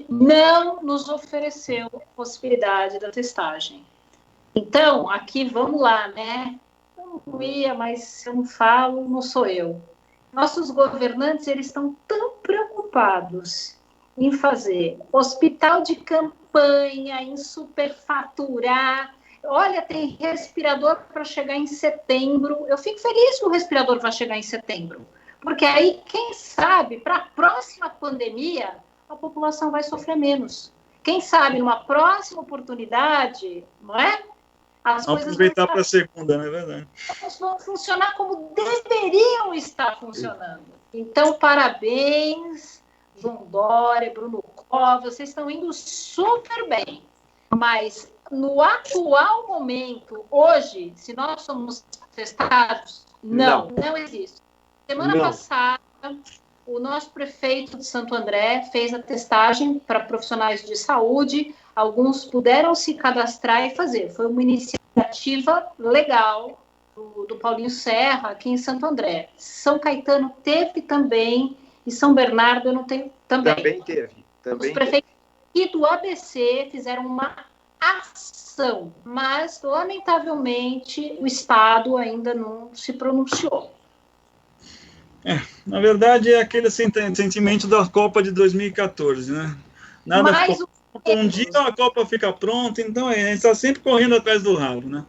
D: não nos ofereceu possibilidade da testagem. Então, aqui, vamos lá, né? Eu não ia, mas se eu não falo, não sou eu. Nossos governantes, eles estão tão preocupados em fazer hospital de campanha, em superfaturar. Olha, tem respirador para chegar em setembro. Eu fico feliz que o respirador vai chegar em setembro, porque aí, quem sabe, para a próxima pandemia, a população vai sofrer menos. Quem sabe, numa próxima oportunidade, não é? As
B: Vamos
D: coisas
B: aproveitar para a segunda, não é verdade?
D: vão funcionar como deveriam estar funcionando. Então, parabéns, João Dória, Bruno Covas, vocês estão indo super bem. Mas, no atual momento, hoje, se nós somos testados, não existe. Semana passada, o nosso prefeito de Santo André fez a testagem para profissionais de saúde, alguns puderam se cadastrar e fazer. Foi uma iniciativa legal do Paulinho Serra, aqui em Santo André. São Caetano teve também, e São Bernardo eu não tenho também.
C: Também teve.
D: Os prefeitos e do ABC fizeram uma ação, mas, lamentavelmente, o Estado ainda não se pronunciou.
B: Na verdade, é aquele sentimento da Copa de 2014, né? Nada ficou pronto, um dia a Copa fica pronta, então a gente está sempre correndo atrás do ralo, né?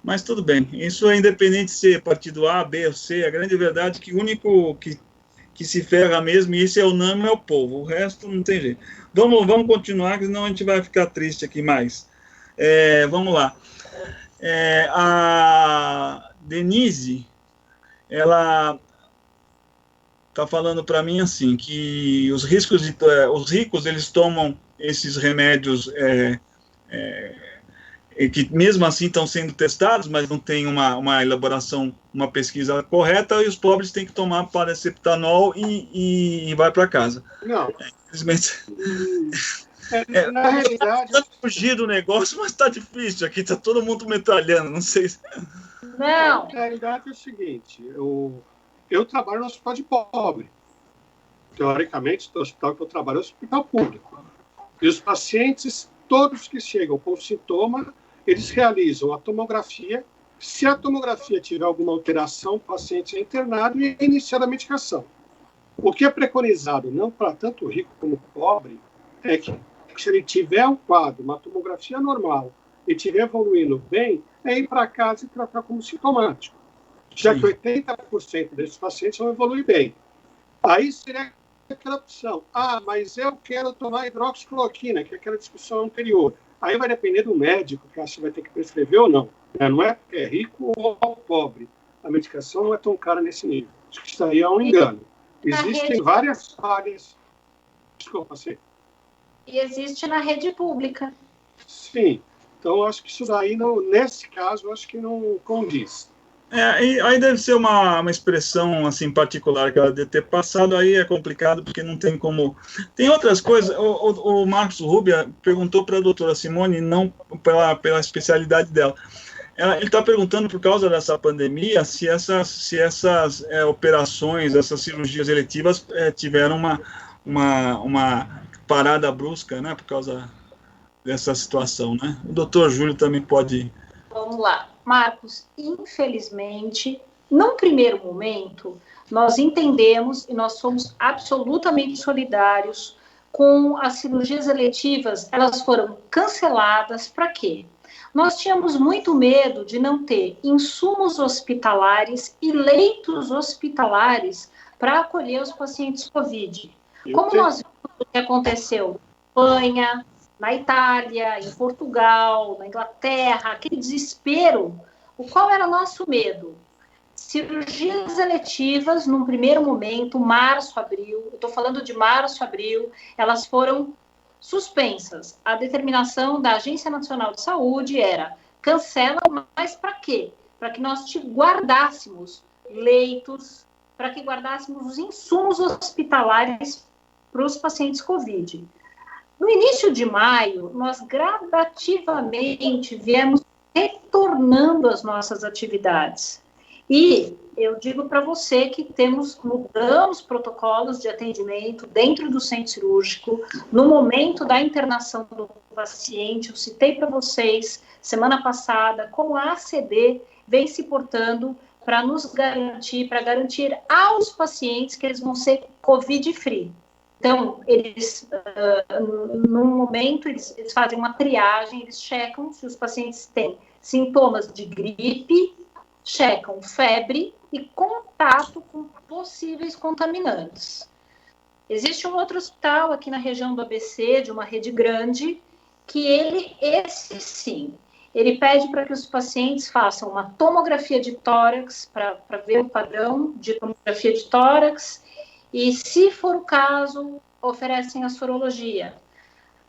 B: Mas tudo bem, isso é independente de ser partido A, B ou C, a grande verdade é que o único que se ferra mesmo, e esse é unânime, é o povo, o resto não tem jeito. Vamos continuar, senão a gente vai ficar triste aqui mais. Vamos lá. A Denise, ela está falando para mim assim, que os ricos, eles tomam esses remédios que mesmo assim estão sendo testados, mas não tem uma elaboração, uma pesquisa correta, e os pobres têm que tomar paracetamol e vai para casa.
A: Não.
B: Infelizmente.
A: Na realidade...
B: Está fugir do negócio, mas está difícil. Aqui está todo mundo metralhando, não sei se...
D: Não.
A: Na realidade é o seguinte, eu trabalho no hospital de pobre. Teoricamente, o hospital que eu trabalho é o hospital público. E os pacientes, todos que chegam com sintoma, eles realizam a tomografia. Se a tomografia tiver alguma alteração, o paciente é internado e é iniciada a medicação. O que é preconizado, não para tanto rico como pobre, é que se ele tiver um quadro, uma tomografia normal, e estiver evoluindo bem, é ir para casa e tratar como sintomático. Já que 80% desses pacientes vão evoluir bem. Aí seria aquela opção. Mas eu quero tomar hidroxicloroquina, que é aquela discussão anterior. Aí vai depender do médico, que acha que vai ter que prescrever ou não. Não é porque é rico ou pobre. A medicação não é tão cara nesse nível. Acho que isso aí é um engano. Existem várias falhas. Desculpa, você.
D: E existe na rede pública.
A: Sim. Então, acho que isso daí, não, nesse caso, acho que não condiz.
B: Aí deve ser uma expressão assim particular que ela deve ter passado, aí é complicado, porque não tem como... Tem outras coisas, o Marcos Rubia perguntou para a doutora Simone, não pela especialidade dela. Ele está perguntando, por causa dessa pandemia, se essas operações, essas cirurgias eletivas tiveram uma parada brusca, né, por causa dessa situação, né? O doutor Júlio também pode...
D: Vamos lá. Marcos, infelizmente, num primeiro momento, nós entendemos e nós somos absolutamente solidários com as cirurgias eletivas. Elas foram canceladas para quê? Nós tínhamos muito medo de não ter insumos hospitalares e leitos hospitalares para acolher os pacientes COVID. Como nós vimos o que aconteceu na Espanha, na Itália, em Portugal, na Inglaterra, aquele desespero. Qual era o nosso medo? Cirurgias eletivas, num primeiro momento, março, abril, eu estou falando de março, abril, elas foram suspensas. A determinação da Agência Nacional de Saúde era cancela, mas para quê? Para que nós guardássemos leitos, para que guardássemos os insumos hospitalares para os pacientes COVID. No início de maio, nós gradativamente viemos retornando às nossas atividades. E eu digo para você que mudamos protocolos de atendimento dentro do centro cirúrgico. No momento da internação do paciente, eu citei para vocês, semana passada, como a ACD vem se portando para garantir aos pacientes que eles vão ser COVID-free. Então, eles, no momento, eles fazem uma triagem, eles checam se os pacientes têm sintomas de gripe, checam febre e contato com possíveis contaminantes. Existe um outro hospital aqui na região do ABC, de uma rede grande, que esse sim, ele pede para que os pacientes façam uma tomografia de tórax, para ver o padrão de tomografia de tórax, e, se for o caso, oferecem a sorologia.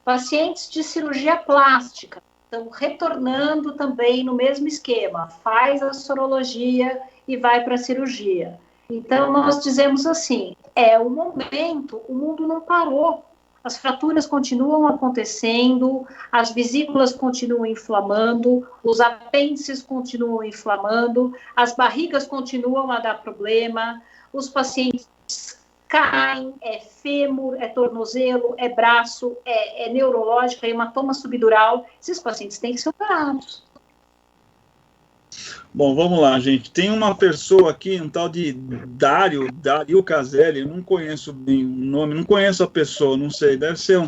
D: Pacientes de cirurgia plástica estão retornando também no mesmo esquema, faz a sorologia e vai para a cirurgia. Então, nós dizemos assim, o momento, o mundo não parou, as fraturas continuam acontecendo, as vesículas continuam inflamando, os apêndices continuam inflamando, as barrigas continuam a dar problema, os pacientes caem, é fêmur, é tornozelo, é braço, é neurológico, é hematoma subdural. Esses pacientes têm que ser operados.
B: Bom, vamos lá, gente. Tem uma pessoa aqui, um tal de Dario Caselli, eu não conheço bem o nome, não conheço a pessoa, não sei, deve ser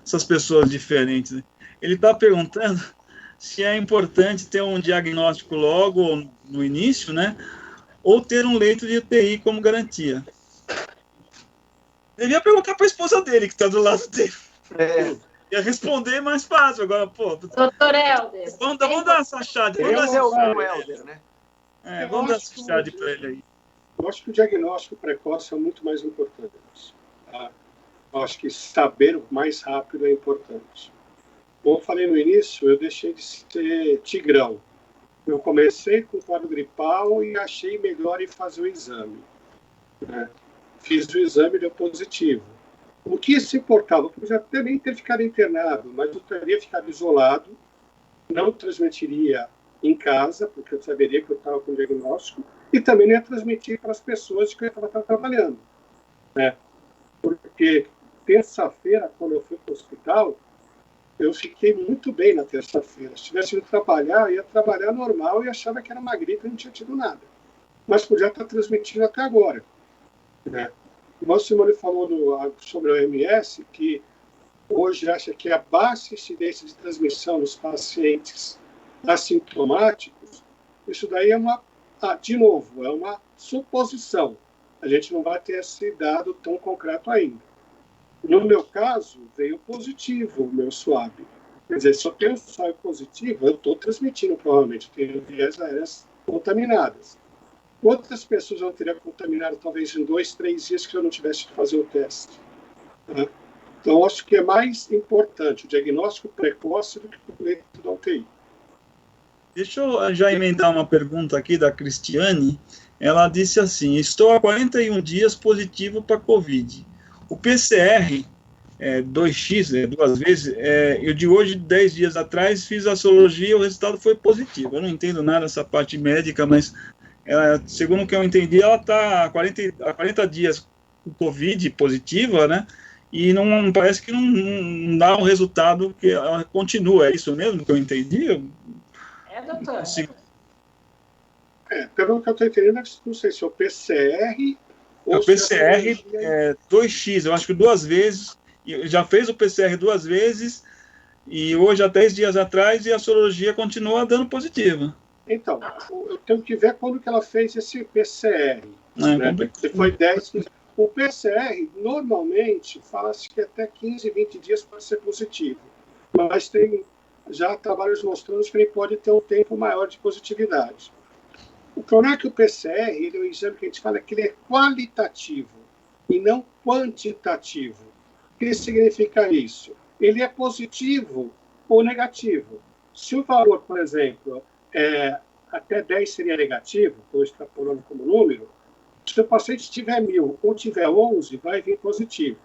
B: essas pessoas diferentes, né? Ele está perguntando se é importante ter um diagnóstico logo no início, né? Ou ter um leito de UTI como garantia. Devia perguntar para a esposa dele, que está do lado dele. Ia responder mais fácil. Agora, pô...
D: Doutor Helder.
B: Vamos dar essa chade.
C: Vamos dar o Helder, né?
B: Vamos dar essa chade para ele aí.
A: Eu acho que o diagnóstico precoce é muito mais importante. Tá? Eu acho que saber mais rápido é importante. Como eu falei no início, eu deixei de ser tigrão. Eu comecei com quadro gripal e achei melhor ir fazer o exame. Né? Fiz o exame e deu positivo. O que se importava? Eu já até nem ter ficado internado, mas eu teria ficado isolado, não transmitiria em casa, porque eu saberia que eu estava com diagnóstico, e também não ia transmitir para as pessoas que eu estava trabalhando. Né? Porque terça-feira, quando eu fui para o hospital, eu fiquei muito bem na terça-feira. Se tivesse ido trabalhar, eu ia trabalhar normal e achava que era uma gripe e não tinha tido nada. Mas podia estar transmitindo até agora. Né? O nosso Simone falou sobre a OMS que hoje acha que a baixa incidência de transmissão nos pacientes assintomáticos, isso daí é de novo, é uma suposição. A gente não vai ter esse dado tão concreto ainda. No meu caso, veio positivo o meu swab. Quer dizer, se eu tenho swab positivo, eu estou transmitindo provavelmente, eu tenho vias aéreas contaminadas. Quantas pessoas eu teria contaminado, talvez em 2, 3 dias, que eu não tivesse de fazer o teste? Né? Então, acho que é mais importante o diagnóstico precoce do que o leito da UTI.
B: Deixa eu já emendar uma pergunta aqui da Cristiane. Ela disse assim: estou há 41 dias positivo para Covid. O PCR 2x, 2 vezes, eu de hoje, 10 dias atrás, fiz a sorologia e o resultado foi positivo. Eu não entendo nada dessa parte médica, mas segundo o que eu entendi, ela está há 40 dias com Covid positiva, né? E não parece que não dá um resultado que ela continua. É isso mesmo que eu entendi?
D: Doutor?
A: Pelo que eu estou entendendo, não sei se é o PCR ou
B: o PCR 2x, eu acho que 2 vezes, já fez o PCR 2 vezes, e hoje, há 10 dias atrás, e a sorologia continua dando positiva.
A: Então, eu tenho que ver quando que ela fez esse PCR. Né? Se foi 10, 15. O PCR, normalmente, fala-se que até 15, 20 dias pode ser positivo. Mas tem já trabalhos mostrando que ele pode ter um tempo maior de positividade. O problema é que o PCR, ele é um exame que a gente fala que ele é qualitativo e não quantitativo. O que significa isso? Ele é positivo ou negativo. Se o valor, por exemplo, até 10 seria negativo, estou extrapolando como número, se o paciente tiver 1.000 ou tiver 11, vai vir positivo.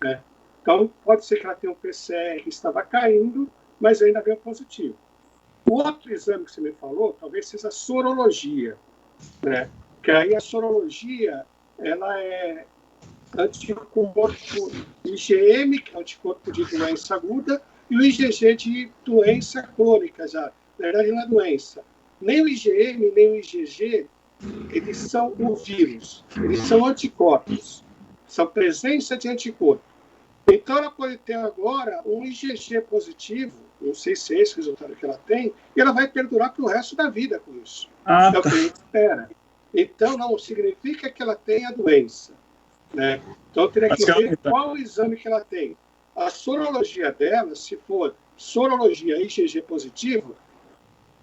A: Né? Então, pode ser que ela tenha um PCR que estava caindo, mas ainda veio positivo. O outro exame que você me falou, talvez seja a sorologia. Né? Que aí a sorologia, ela é anticorpo IgM, que é anticorpo de doença aguda, e o IgG de doença crônica já. Na verdade, não é doença. Nem o IgM, nem o IgG, eles são o vírus. Eles são anticorpos. São presença de anticorpo. Então, ela pode ter agora um IgG positivo, não sei se é esse o resultado que ela tem, e ela vai perdurar para o resto da vida com isso. É o que a gente espera. Então, não significa que ela tenha doença. Né? Então, eu teria que ver qual o exame que ela tem. A sorologia dela, se for sorologia IgG positivo,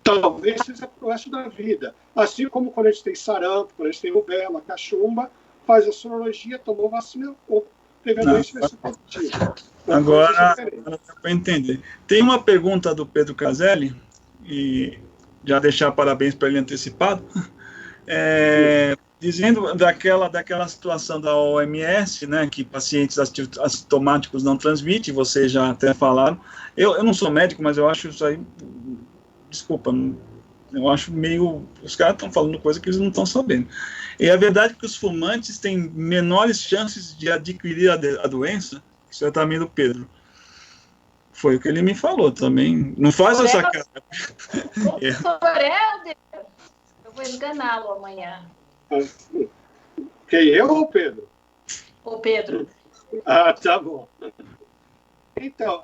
A: talvez seja para o resto da vida. Assim como quando a gente tem sarampo, quando a gente tem rubéola, cachumba, faz a sorologia, tomou vacina, ou teve a doença e vai ser positivo.
B: Agora, para entender. Tem uma pergunta do Pedro Caselli, e já deixar parabéns para ele antecipado, dizendo daquela situação da OMS, né, que pacientes assintomáticos não transmitem, vocês já até falaram. Eu não sou médico, mas eu acho isso aí, desculpa, eu acho meio... Os caras estão falando coisa que eles não estão sabendo. E é verdade que os fumantes têm menores chances de adquirir a doença? Isso é o tamanho do Pedro. Foi o que ele me falou também. Não faz essa cara.
D: Eu vou enganá-lo amanhã.
A: Quem, eu ou o Pedro?
D: O Pedro.
A: Ah, tá bom. Então,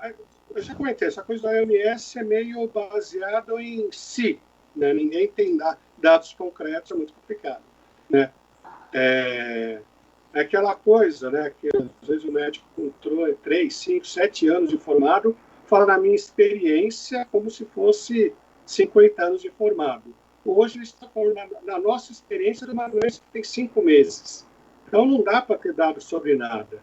A: eu já comentei, essa coisa da OMS é meio baseada em si. Né? Ninguém tem dados concretos, é muito complicado. Né? É aquela coisa, né, que às vezes o médico com 3, 5, 7 anos de formado fala da minha experiência como se fosse 50 anos de formado. Hoje ele está falando na nossa experiência de uma doença que tem 5 meses. Então não dá para ter dados sobre nada.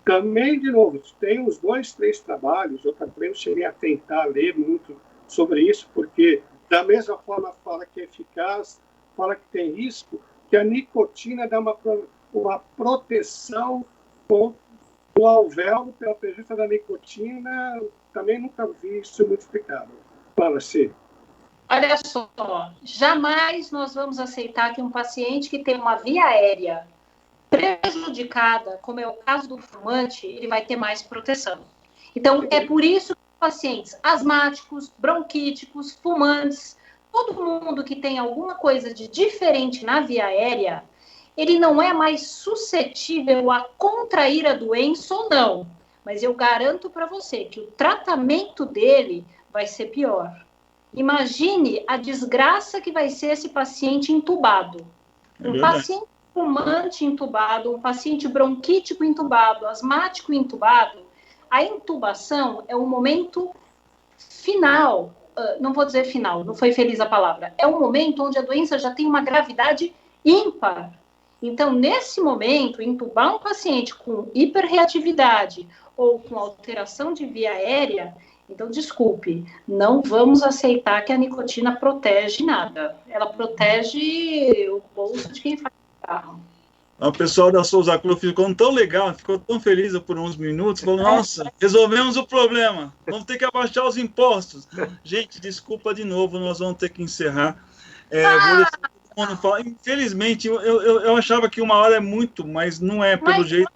A: Também, de novo, tem uns 2, 3 trabalhos, eu também não cheguei a tentar ler muito sobre isso, porque da mesma forma fala que é eficaz, fala que tem risco, que a nicotina dá uma proteção com o alvéolo pela presença da nicotina. Também nunca vi isso muito explicado. Fala, Cê.
D: Olha só, jamais nós vamos aceitar que um paciente que tem uma via aérea prejudicada, como é o caso do fumante, ele vai ter mais proteção. Então, é por isso que pacientes asmáticos, bronquíticos, fumantes, todo mundo que tem alguma coisa de diferente na via aérea, ele não é mais suscetível a contrair a doença ou não, mas eu garanto para você que o tratamento dele vai ser pior. Imagine a desgraça que vai ser esse paciente entubado. Um paciente fumante entubado, um paciente bronquítico entubado, asmático entubado. A intubação é o momento final, não vou dizer final, não foi feliz a palavra, é um momento onde a doença já tem uma gravidade ímpar. Então, nesse momento, intubar um paciente com hiperreatividade ou com alteração de via aérea, então, desculpe, não vamos aceitar que a nicotina protege nada. Ela protege o bolso de quem faz carro.
B: O pessoal da Souza Cruz ficou tão legal, ficou tão feliz por uns minutos, falou, nossa, resolvemos o problema, vamos ter que abaixar os impostos. Gente, desculpa de novo, nós vamos ter que encerrar. Vou deixar todo mundo falar. Infelizmente, eu achava que 1 hora é muito, mas não é, pelo jeito.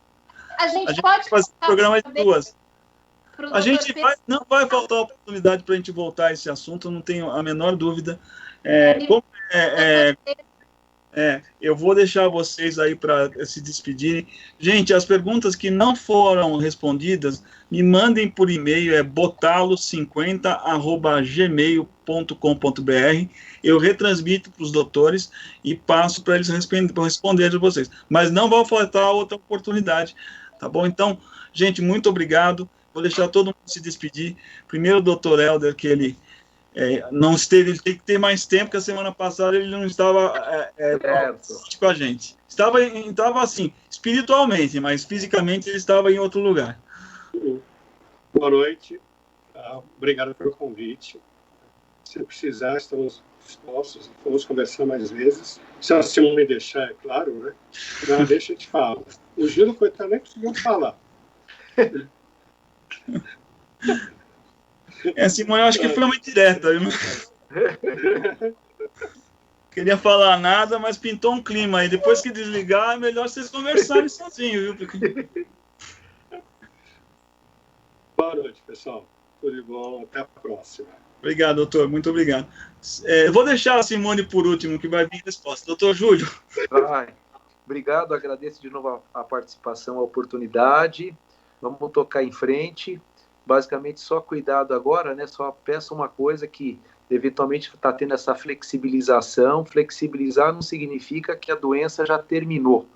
D: A gente pode
B: fazer um programa de 2. A gente não vai faltar oportunidade para a gente voltar a esse assunto, não tenho a menor dúvida. Eu vou deixar vocês aí para se despedirem. Gente, as perguntas que não foram respondidas, me mandem por e-mail, botalo50@gmail.com.br. Eu retransmito para os doutores e passo para eles responder de vocês. Mas não vai faltar outra oportunidade, tá bom? Então, gente, muito obrigado. Vou deixar todo mundo se despedir. Primeiro o doutor Helder, que ele não esteve, ele tem que ter mais tempo, que a semana passada ele não estava com a gente. Estava assim, espiritualmente, mas fisicamente ele estava em outro lugar.
A: Boa noite. Obrigado pelo convite. Se precisar, estamos dispostos. Vamos conversar mais vezes. Se a Simone me deixar, é claro, né? Não, deixa eu te falar. O Gil, coitado, nem conseguiu falar.
B: Simone, eu acho que foi uma indireta. Queria falar nada, mas pintou um clima aí. Depois que desligar, é melhor vocês conversarem sozinhos, viu?
A: Boa noite, pessoal. Tudo de bom. Até a próxima.
B: Obrigado, doutor. Muito obrigado. Eu vou deixar a Simone por último, que vai vir a resposta. Doutor Júlio.
C: Obrigado, agradeço de novo a participação, a oportunidade. Vamos tocar em frente. Basicamente, só cuidado agora, né? Só peço uma coisa, que eventualmente está tendo essa flexibilização. Flexibilizar não significa que a doença já terminou.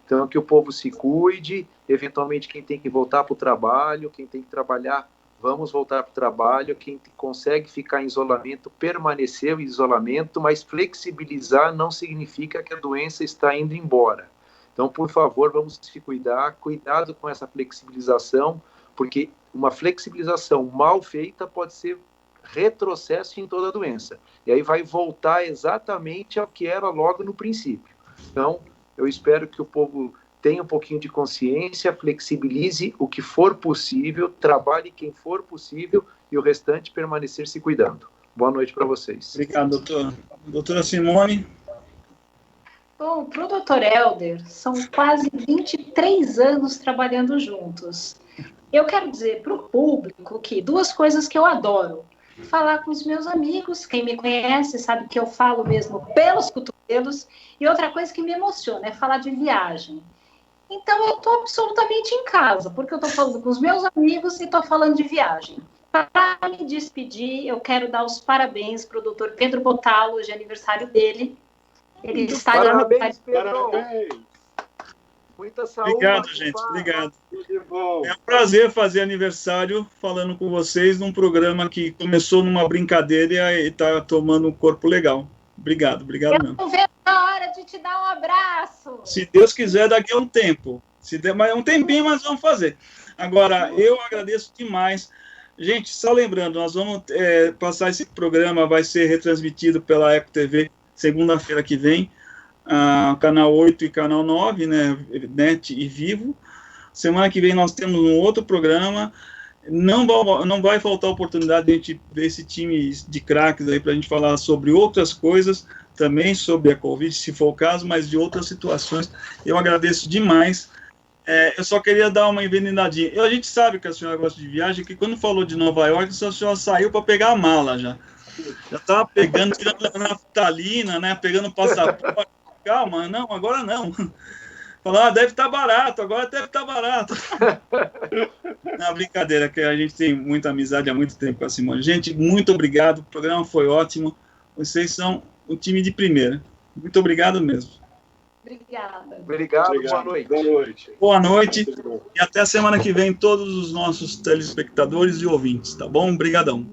C: Então, que o povo se cuide. Eventualmente, quem tem que voltar para o trabalho, quem tem que trabalhar, vamos voltar para o trabalho. Quem consegue ficar em isolamento, permaneceu em isolamento, mas flexibilizar não significa que a doença está indo embora. Então, por favor, vamos se cuidar. Cuidado com essa flexibilização, porque uma flexibilização mal feita pode ser retrocesso em toda a doença. E aí vai voltar exatamente ao que era logo no princípio. Então, eu espero que o povo tenha um pouquinho de consciência, flexibilize o que for possível, trabalhe quem for possível e o restante permanecer se cuidando. Boa noite para vocês.
B: Obrigado, doutor. Doutora Simone.
D: Bom, para o doutor Helder, são quase 23 anos trabalhando juntos. Eu quero dizer para o público que 2 coisas que eu adoro. Falar com os meus amigos, quem me conhece sabe que eu falo mesmo pelos cotovelos, e outra coisa que me emociona é falar de viagem. Então eu estou absolutamente em casa, porque eu estou falando com os meus amigos e estou falando de viagem. Para me despedir, eu quero dar os parabéns para o doutor Pedro Botalo, hoje é aniversário dele. Ele está
C: parabéns, Pedro! Muita saúde.
B: Obrigado, gente. Obrigado. É um prazer fazer aniversário falando com vocês num programa que começou numa brincadeira e está tomando um corpo legal. Obrigado mesmo.
D: Eu não vejo a hora de te dar um abraço.
B: Se Deus quiser, daqui a um tempo. Se der mais um tempinho, mas vamos fazer. Agora, eu agradeço demais. Gente, só lembrando, nós vamos passar esse programa, vai ser retransmitido pela Eco TV segunda-feira que vem. Canal 8 e canal 9, né, NET e Vivo. Semana que vem nós temos um outro programa. Não vai faltar oportunidade de a gente ver esse time de craques aí para a gente falar sobre outras coisas, também sobre a Covid, se for o caso, mas de outras situações. Eu agradeço demais. Eu só queria dar uma envenenadinha. A gente sabe que a senhora gosta de viagem, que quando falou de Nova York, a senhora saiu para pegar a mala já. Já estava pegando, tirando a naftalina, né, pegando o passaporte. Calma, não, agora não. Falar, deve estar barato, agora deve estar barato. Não, brincadeira, que a gente tem muita amizade há muito tempo com a Simone. Gente, muito obrigado, o programa foi ótimo. Vocês são um time de primeira. Muito obrigado mesmo.
D: Obrigada.
C: Obrigado, boa noite.
A: Boa noite.
B: Boa noite e até a semana que vem, todos os nossos telespectadores e ouvintes, tá bom? Obrigadão.